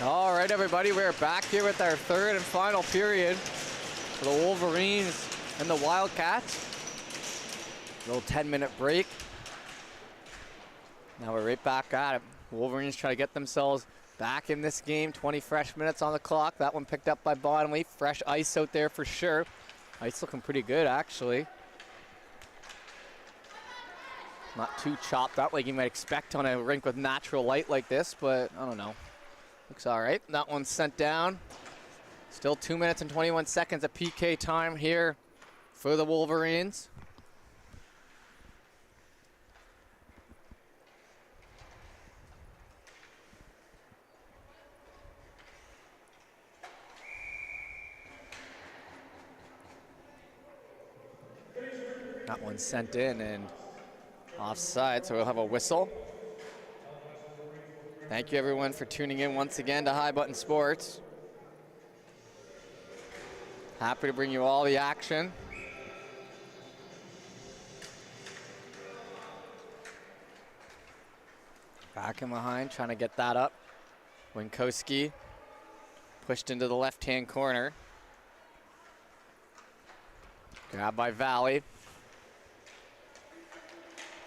All right, everybody, we're back here with our third and final period for the Wolverines and the Wildcats. Little 10-minute break. Now we're right back at it. Wolverines try to get themselves back in this game. 20 fresh minutes on the clock. That one picked up by Bottomley. Fresh ice out there for sure. Ice looking pretty good, actually. Not too chopped out like you might expect on a rink with natural light like this, but I don't know. Looks all right. That one's sent down. Still 2 minutes and 21 seconds of PK time here for the Wolverines. That one's sent in and offside, so we'll have a whistle. Thank you, everyone, for tuning in once again to High Button Sports. Happy to bring you all the action. Back in behind, trying to get that up. Winkowski pushed into the left-hand corner. Grabbed by Valley.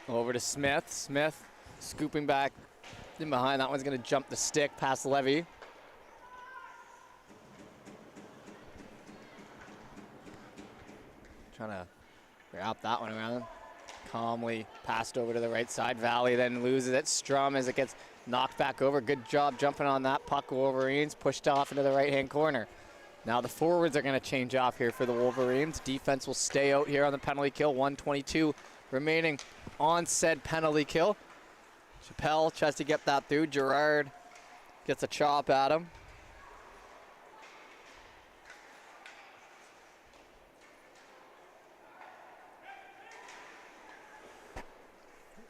Over to Smith. Smith scooping back in behind. That one's going to jump the stick past Levy. Trying to wrap that one around. Calmly passed over to the right side. Valley then loses it. Strum as it gets knocked back over. Good job jumping on that puck. Wolverines pushed off into the right-hand corner. Now the forwards are going to change off here for the Wolverines. Defense will stay out here on the penalty kill. 1:22 remaining on said penalty kill. Chappelle tries to get that through. Gerard gets a chop at him.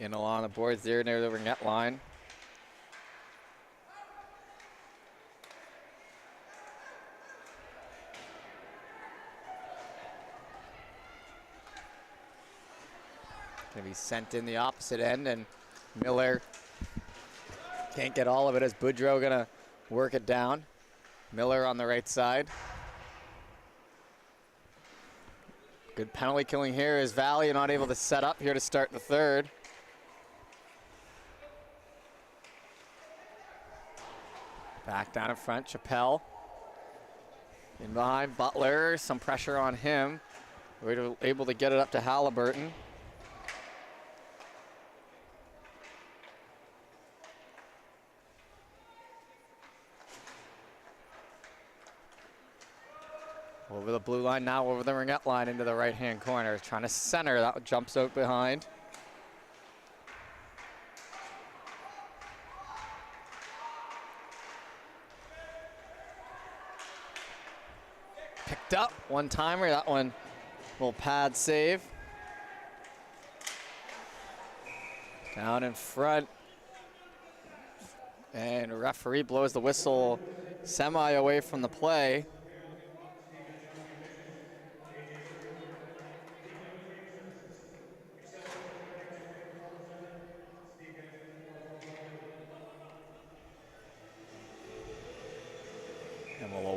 In along the boards there near the net line. Gonna be sent in the opposite end, and Miller can't get all of it as Boudreau gonna work it down. Miller on the right side. Good penalty killing here is Valley not able to set up here to start the third. Back down in front, Chappelle. In behind, Butler, some pressure on him. We're able to get it up to Halliburton. Over the blue line now, over the ringette line into the right-hand corner. Trying to center, that jumps out behind. Picked up, one-timer, that one, little pad save. Down in front. And referee blows the whistle semi away from the play.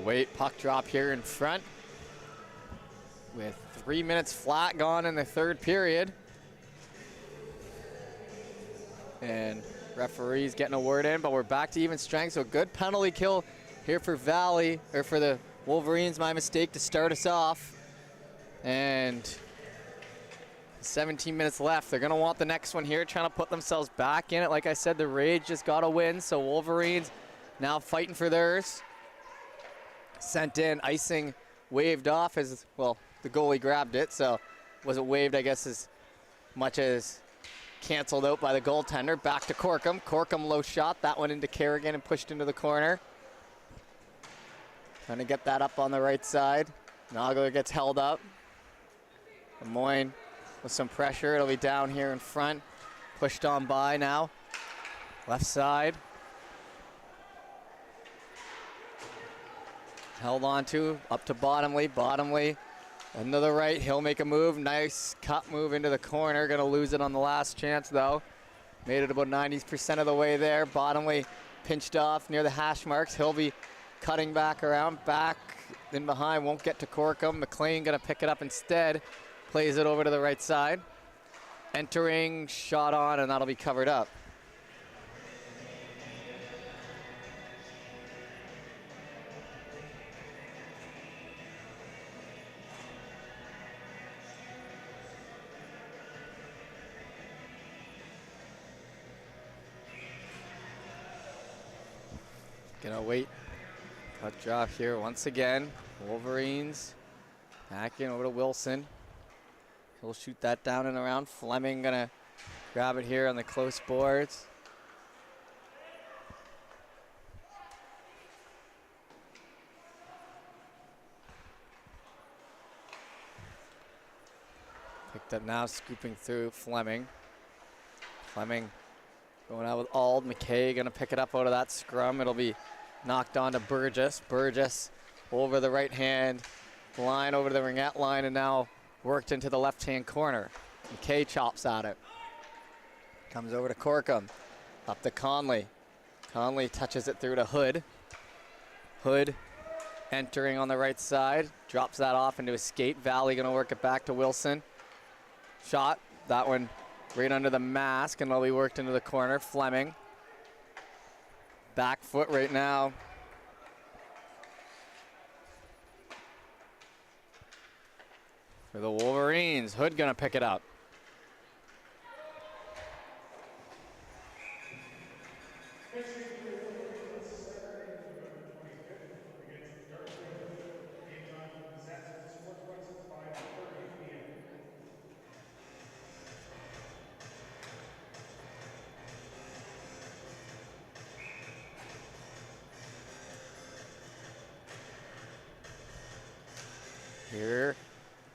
Wait, puck drop here in front with 3 minutes flat gone in the third period. And referee's getting a word in, but we're back to even strength. So good penalty kill here for Valley, or for the Wolverines, my mistake, to start us off. And 17 minutes left. They're gonna want the next one here, trying to put themselves back in it. Like I said, the Rage just got a win, so Wolverines now fighting for theirs. Sent in, icing waved off as, well, the goalie grabbed it, so wasn't waved, I guess, as much as canceled out by the goaltender. Back to Corkum. Corkum low shot, that one into Kerrigan and pushed into the corner. Trying to get that up on the right side. Nagler gets held up. Lemoyne with some pressure, it'll be down here in front. Pushed on by now. Left side. Held on to, up to Bottomley. Bottomley into the right, he'll make a move. Nice cut move into the corner. Gonna lose it on the last chance though. Made it about 90% of the way there. Bottomley pinched off near the hash marks. He'll be cutting back around, back in behind, won't get to Corkum. McLean gonna pick it up instead. Plays it over to the right side. Entering, shot on, and that'll be covered up. Gonna wait. Puck drop here once again. Wolverines back in over to Wilson. He'll shoot that down and around. Fleming gonna grab it here on the close boards. Picked up now, scooping through Fleming. Fleming going out with Ald. McKay gonna pick it up out of that scrum. It'll be knocked on to Burgess. Burgess over the right hand line, over to the ringette line, and now worked into the left-hand corner. McKay chops at it. Comes over to Corkum. Up to Conley. Conley touches it through to Hood. Hood entering on the right side. Drops that off into his skate. Valley gonna work it back to Wilson. Shot. That one right under the mask, and it'll be worked into the corner. Fleming. Back foot right now. For the Wolverines. Hood gonna pick it up. Here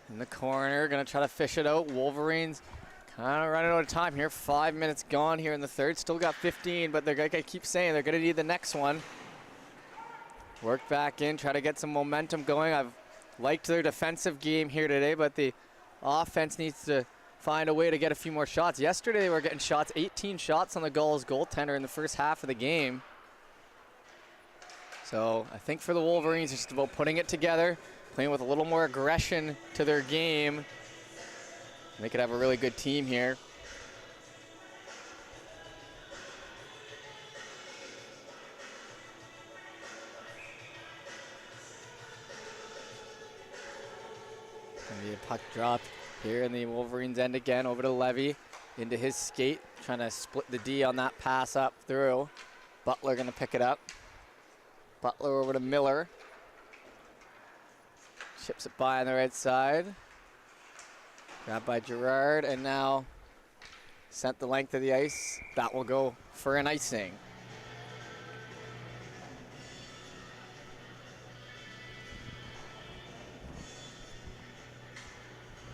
in the corner, gonna try to fish it out. Wolverines kind of running out of time here. 5 minutes gone here in the third. Still got 15, but they're gonna keep saying they're gonna need the next one. Work back in, try to get some momentum going. I've liked their defensive game here today, but the offense needs to find a way to get a few more shots. Yesterday they were getting shots, 18 shots on the Gulls goaltender in the first half of the game. So I think for the Wolverines, it's just about putting it together, playing with a little more aggression to their game. They could have a really good team here. Gonna be a puck drop here in the Wolverines end again, over to Levy, into his skate, trying to split the D on that pass up through. Butler gonna pick it up. Butler over to Miller. Chips it by on the right side. Grabbed by Gerard, and now sent the length of the ice. That will go for an icing.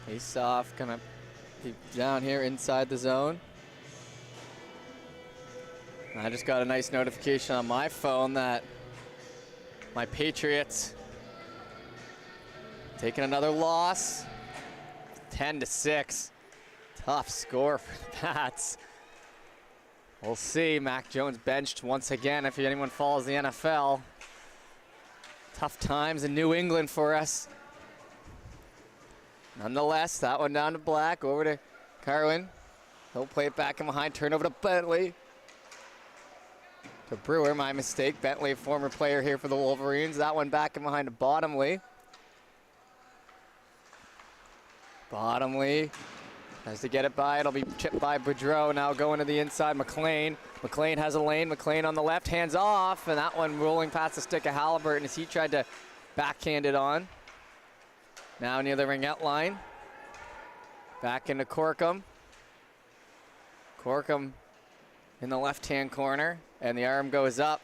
Face off, gonna be down here inside the zone. I just got a nice notification on my phone that my Patriots taking another loss, 10-6. Tough score for the Pats. We'll see. Mac Jones benched once again if anyone follows the NFL. Tough times in New England for us. Nonetheless, that one down to Black, over to Carwin. He'll play it back in behind, turn over to Bentley. To Brewer, my mistake. Bentley, a former player here for the Wolverines. That one back in behind to Bottomley. Bottomley has to get it by. It'll be chipped by Boudreau. Now going to the inside, McLean. McLean has a lane. McLean on the left, hands off, and that one rolling past the stick of Halliburton as he tried to backhand it on. Now near the ringette line. Back into Corkum. Corkum in the left-hand corner, and the arm goes up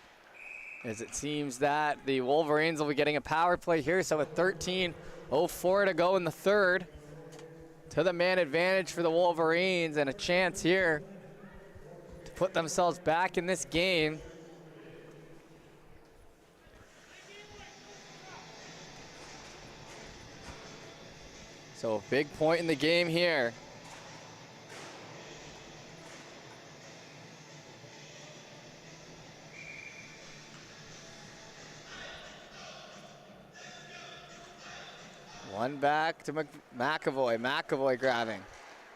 as it seems that the Wolverines will be getting a power play here. So with 13:04 to go in the third, to the man advantage for the Wolverines, and a chance here to put themselves back in this game. So a big point in the game here. One back to McAvoy. McAvoy grabbing.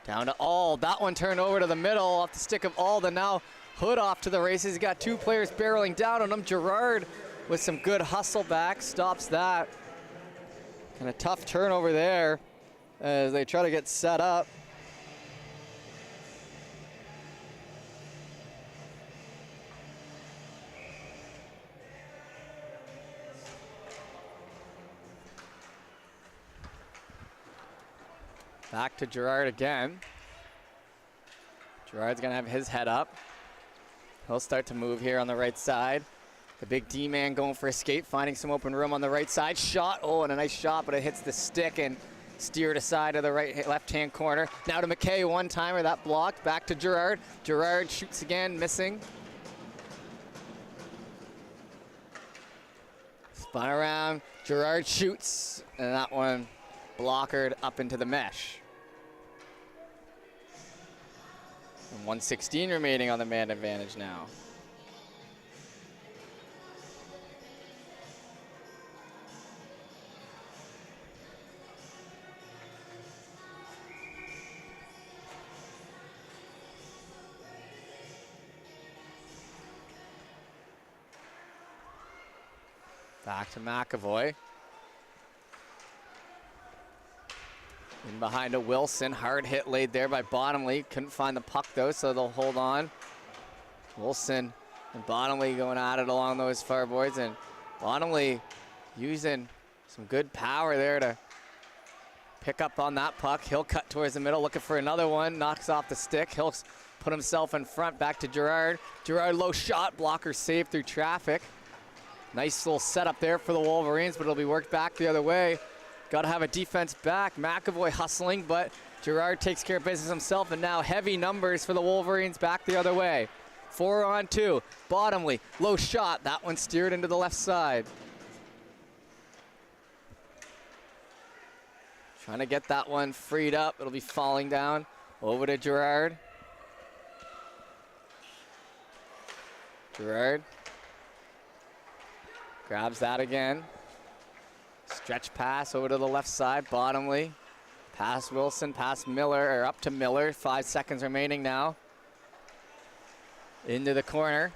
Down to Ald. That one turned over to the middle off the stick of Ald, and now Hood off to the races. He's got two players barreling down on him. Gerard with some good hustle back stops that. And a tough turnover there as they try to get set up. Back to Gerard again. Gerard's gonna have his head up. He'll start to move here on the right side. The big D-man going for a skate, finding some open room on the right side. Shot, oh, and a nice shot, but it hits the stick and steered aside to the left-hand corner. Now to McKay, one-timer, that blocked. Back to Gerard. Gerard shoots again, missing. Spun around, Gerard shoots, and that one blockered up into the mesh. And 1:16 remaining on the man advantage now. Back to McAvoy. In behind to Wilson. Hard hit laid there by Bottomley. Couldn't find the puck though, so they'll hold on. Wilson and Bottomley going at it along those far boards, and Bottomley using some good power there to pick up on that puck. He'll cut towards the middle, looking for another one. Knocks off the stick. He'll put himself in front. Back to Gerard. Gerard low shot. Blocker saved through traffic. Nice little setup there for the Wolverines, but it'll be worked back the other way. Got to have a defense back. McAvoy hustling, but Gerard takes care of business himself, and now heavy numbers for the Wolverines back the other way. 4-on-2. Bottomley, low shot. That one steered into the left side. Trying to get that one freed up. It'll be falling down. Over to Gerard. Gerard grabs that again. Stretch pass over to the left side. Bottomley. Past Wilson, past Miller, or up to Miller. 5 seconds remaining now. Into the corner.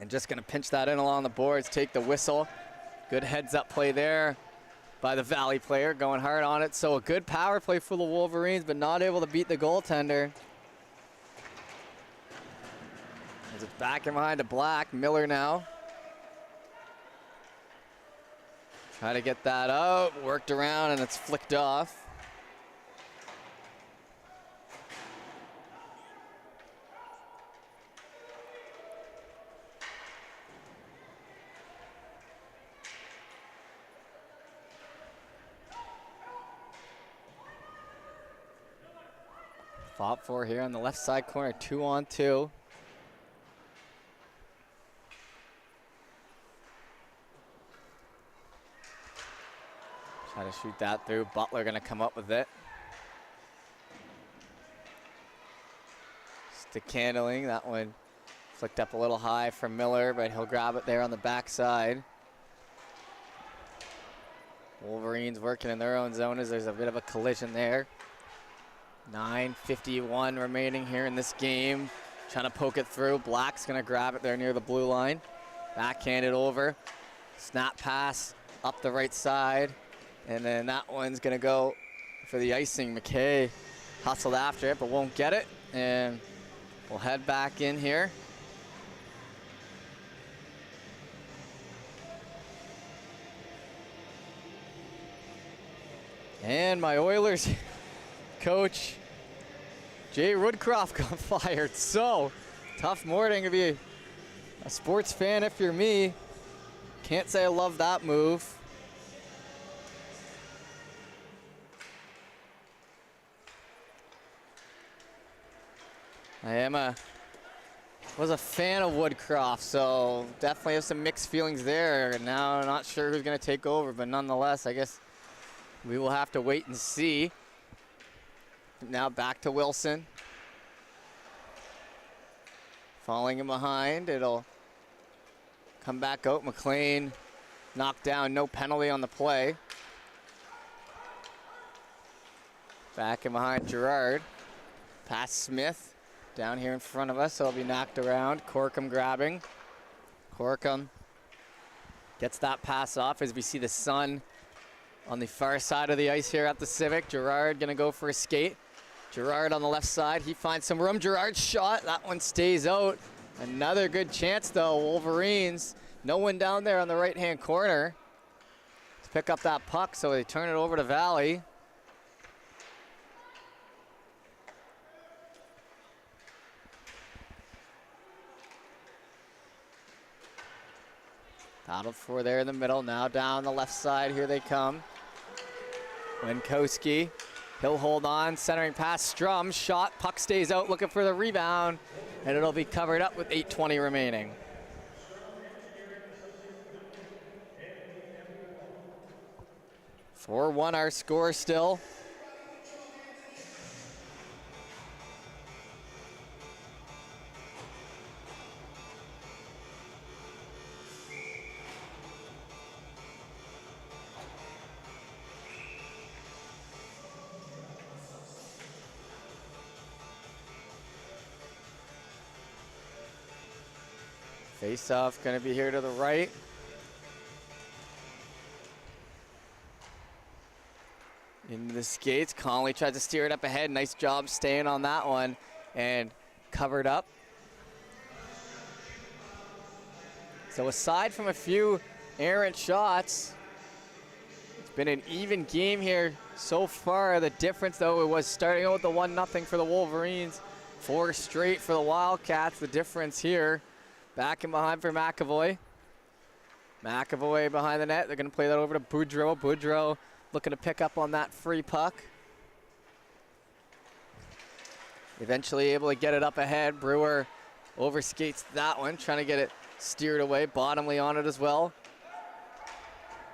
And just going to pinch that in along the boards, take the whistle. Good heads up play there by the Valley player, going hard on it. So a good power play for the Wolverines, but not able to beat the goaltender. As it's back in behind to Black. Miller now. Try to get that out, worked around, and it's flicked off. Fought for here on the left side corner, 2-on-2. Try to shoot that through. Butler going to come up with it. Stick handling. That one flicked up a little high from Miller, but he'll grab it there on the backside. Wolverines working in their own zone as there's a bit of a collision there. 9:51 remaining here in this game. Trying to poke it through. Black's going to grab it there near the blue line. Backhanded over. Snap pass up the right side. And then that one's going to go for the icing. McKay hustled after it, but won't get it. And we'll head back in here. And my Oilers coach, Jay Woodcroft, got fired. So, tough morning to be a sports fan if you're me. Can't say I love that move. Was a fan of Woodcroft, so definitely have some mixed feelings there. Now I'm not sure who's going to take over, but nonetheless, I guess we will have to wait and see. Now back to Wilson. Falling in behind, it'll come back out. McLean knocked down, no penalty on the play. Back in behind Gerard. Pass Smith down here in front of us, so it'll be knocked around. Corkum grabbing. Corkum gets that pass off as we see the sun on the far side of the ice here at the Civic. Gerard gonna go for a skate. Gerard on the left side, he finds some room. Gerard's shot, that one stays out. Another good chance though, Wolverines. No one down there on the right-hand corner to pick up that puck, so they turn it over to Valley. Battled for there in the middle, now down the left side, here they come. Winkowski, he'll hold on, centering pass, Strum, shot, puck stays out, looking for the rebound, and it'll be covered up with 8:20 remaining. (4-1) our score still. Face-off gonna be here to the right. Into the skates, Conley tries to steer it up ahead. Nice job staying on that one and covered up. So aside from a few errant shots, it's been an even game here so far. The difference though, it was starting out with the 1-0 for the Wolverines, 4 straight for the Wildcats. The difference here, back and behind for McAvoy. McAvoy behind the net. They're gonna play that over to Boudreau. Boudreau looking to pick up on that free puck. Eventually able to get it up ahead. Brewer overskates that one, trying to get it steered away. Bottomley on it as well.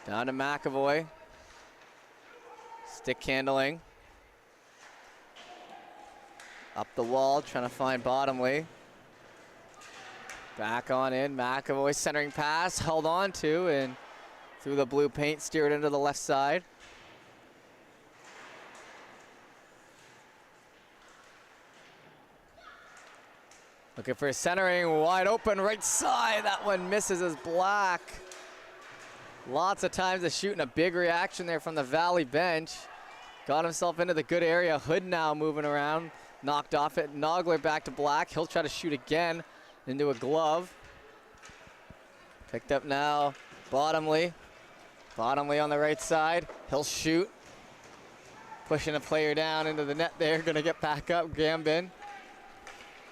Down to McAvoy. Stick handling. Up the wall, trying to find Bottomley. Back on in, McAvoy centering pass, held on to, and through the blue paint, steered into the left side. Looking for centering, wide open, right side. That one misses as Black. Lots of times they're shooting a big reaction there from the Valley bench. Got himself into the good area. Hood now moving around, knocked off it. Nogler back to Black. He'll try to shoot again into a glove. Picked up now, Bottomley. Bottomley on the right side. He'll shoot. Pushing a player down into the net there. Gonna get back up, Gambin.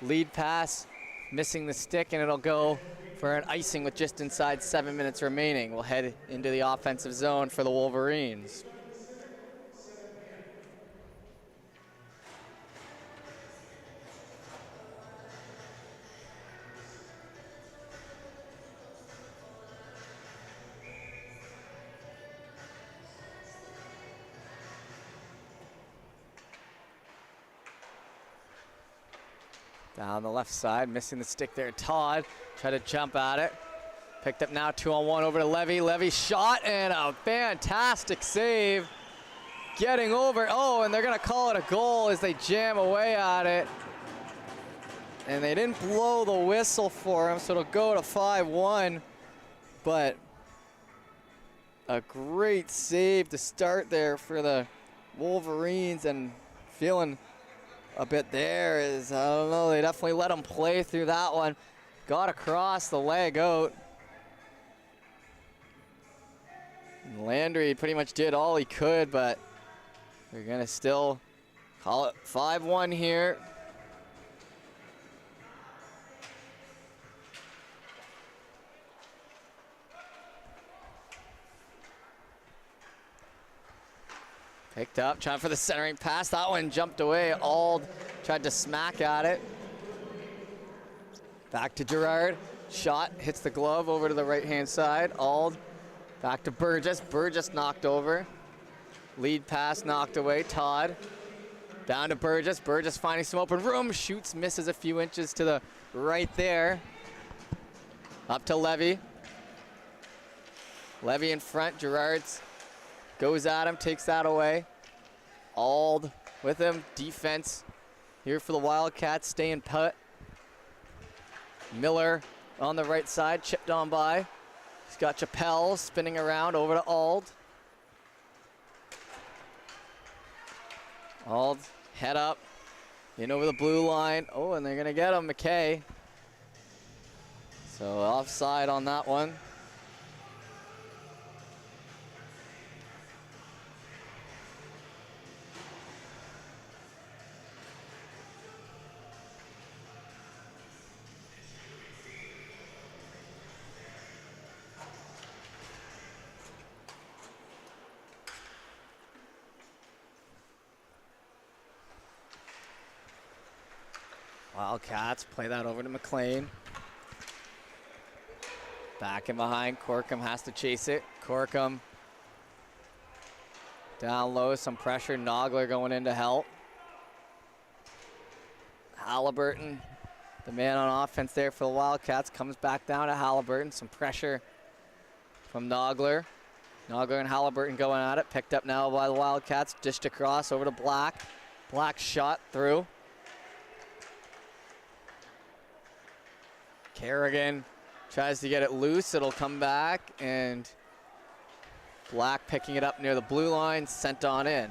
Lead pass, missing the stick, and it'll go for an icing with just inside 7 minutes remaining. We'll head into the offensive zone for the Wolverines. Down the left side, missing the stick there. Todd tried to jump at it. Picked up now 2-on-1 over to Levy. Levy shot and a fantastic save. Getting over, oh, and they're gonna call it a goal as they jam away at it. And they didn't blow the whistle for him, so it'll go to 5-1. But a great save to start there for the Wolverines, and feeling a bit there is, I don't know, they definitely let him play through that one. Got across the leg out. And Landry pretty much did all he could, but they're gonna still call it 5-1 here. Picked up, trying for the centering pass. That one jumped away. Ald tried to smack at it. Back to Gerard. Shot, hits the glove over to the right-hand side. Ald back to Burgess. Burgess knocked over. Lead pass knocked away. Todd down to Burgess. Burgess finding some open room. Shoots, misses a few inches to the right there. Up to Levy. Levy in front. Gerard's goes at him, takes that away. Ald with him. Defense here for the Wildcats, staying put. Miller on the right side, chipped on by. He's got Chappelle spinning around over to Ald. Ald, head up, in over the blue line. Oh, and they're gonna get him, McKay. So offside on that one. Wildcats play that over to McLean. Back in behind, Corkum has to chase it. Corkum down low, some pressure. Nogler going in to help. Halliburton, the man on offense there for the Wildcats, comes back down to Halliburton. Some pressure from Nogler. Nogler and Halliburton going at it. Picked up now by the Wildcats. Dished across over to Black. Black shot through. Kerrigan tries to get it loose. It'll come back, and Black picking it up near the blue line, sent on in.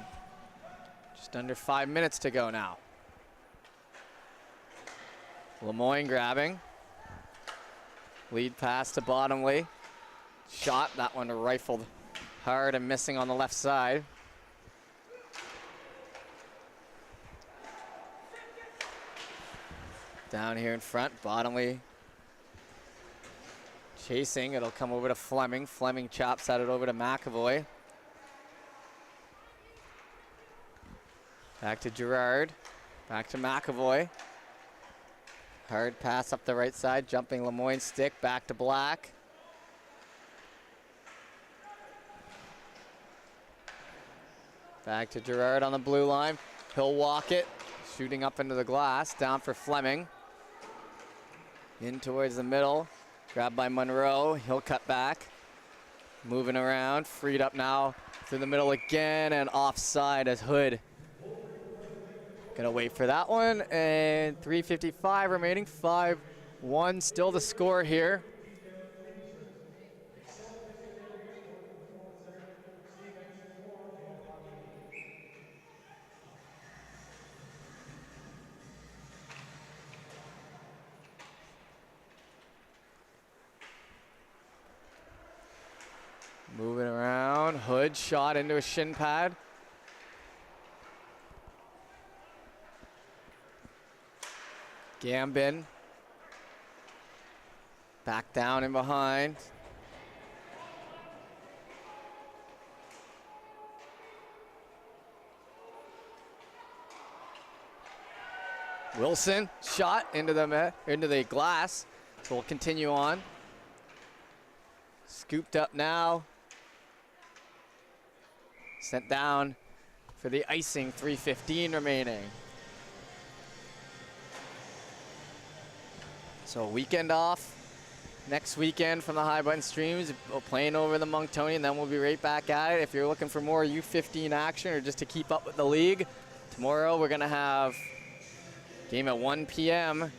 Just under 5 minutes to go now. Lemoyne grabbing. Lead pass to Bottomley. Shot, that one rifled hard and missing on the left side. Down here in front, Bottomley chasing. It'll come over to Fleming. Fleming chops at it over to McAvoy. Back to Gerard. Back to McAvoy. Hard pass up the right side. Jumping Lemoyne's stick. Back to Black. Back to Gerard on the blue line. He'll walk it. Shooting up into the glass. Down for Fleming. In towards the middle. Grabbed by Monroe. He'll cut back. Moving around. Freed up now through the middle again. And offside as Hood. Gonna wait for that one. And 3:55 remaining. 5-1 still the score here. Moving around, Hood shot into a shin pad. Gambin. Back down and behind. Wilson shot into the glass. So we'll continue on. Scooped up now. Sent down for the icing, 3:15 remaining. So weekend off. Next weekend from the High Button Streams, playing over the Monctonian, then we'll be right back at it. If you're looking for more U15 action or just to keep up with the league, tomorrow we're gonna have a game at 1 p.m.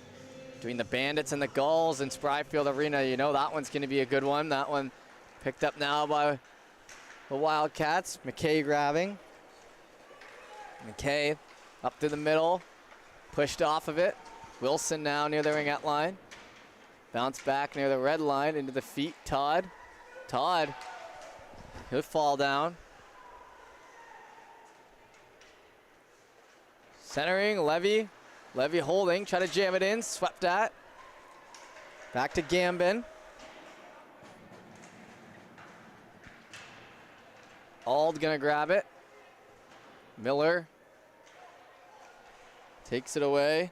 between the Bandits and the Gulls in Spryfield Arena. You know that one's gonna be a good one. That one picked up now by the Wildcats. McKay grabbing. McKay up to the middle, pushed off of it. Wilson now near the ringette line. Bounce back near the red line into the feet. Todd. Todd. He'll fall down. Centering, Levy. Levy holding, try to jam it in, swept at. Back to Gambin. Ald gonna grab it. Miller takes it away.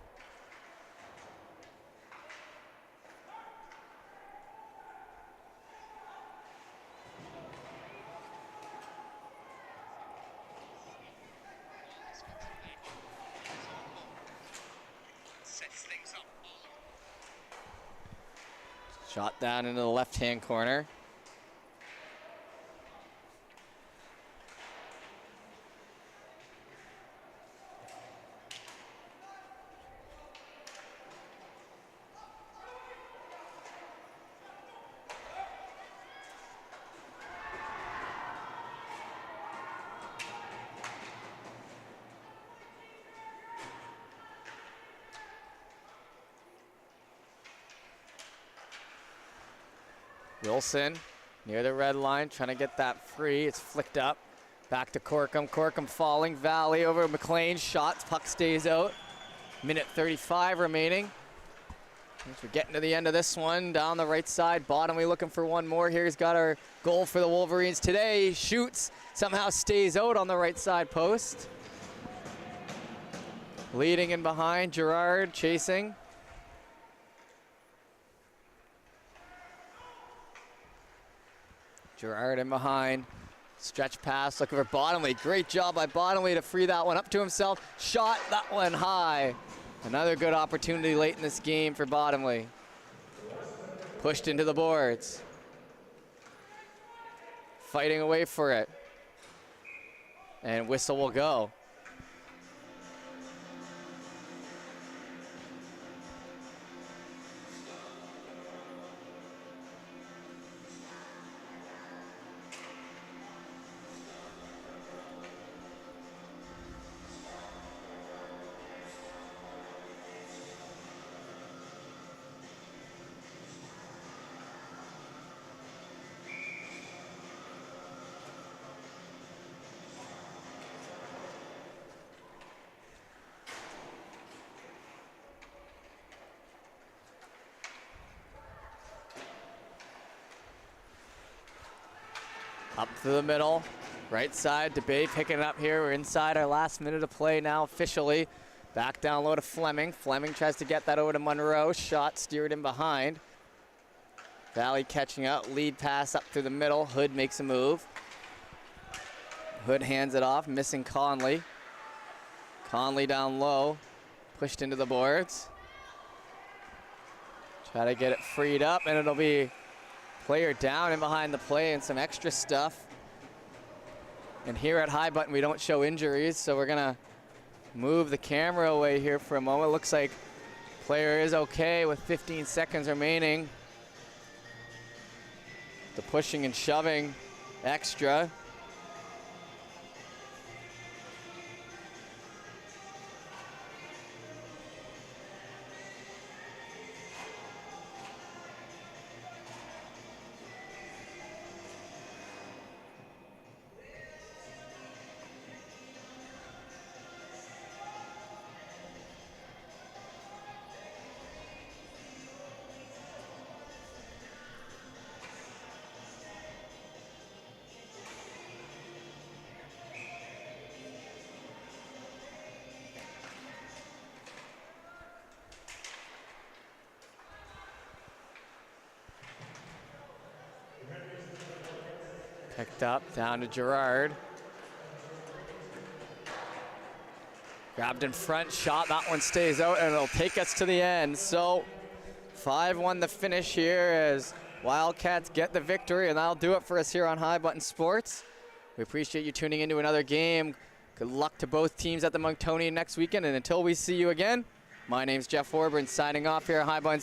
Shot down into the left-hand corner. Wilson near the red line, trying to get that free. It's flicked up. Back to Corkum. Corkum falling. Valley over McLean. Shots. Puck stays out. Minute 35 remaining. As we're getting to the end of this one, down the right side, Bottomley looking for one more here. He's got our goal for the Wolverines today. He shoots, somehow stays out on the right side post. Leading in behind, Gerard chasing. Gerard in behind, stretch pass, looking for Bottomley. Great job by Bottomley to free that one up to himself. Shot that one high. Another good opportunity late in this game for Bottomley. Pushed into the boards. Fighting away for it. And whistle will go. Up to the middle, right side, DeBay picking it up here. We're inside our last minute of play now officially. Back down low to Fleming. Fleming tries to get that over to Monroe. Shot steered in behind. Valley catching up, lead pass up through the middle. Hood makes a move. Hood hands it off, missing Conley. Conley down low, pushed into the boards. Try to get it freed up, and it'll be player down in behind the play and some extra stuff. And here at High Button, we don't show injuries, so we're gonna move the camera away here for a moment. Looks like player is okay with 15 seconds remaining. The pushing and shoving extra. Picked up, down to Gerard. Grabbed in front, shot, that one stays out, and it'll take us to the end. So 5-1 the finish here as Wildcats get the victory, and that'll do it for us here on High Button Sports. We appreciate you tuning into another game. Good luck to both teams at the Monctonian next weekend, and until we see you again, my name's Jeff Warburton signing off here at High Button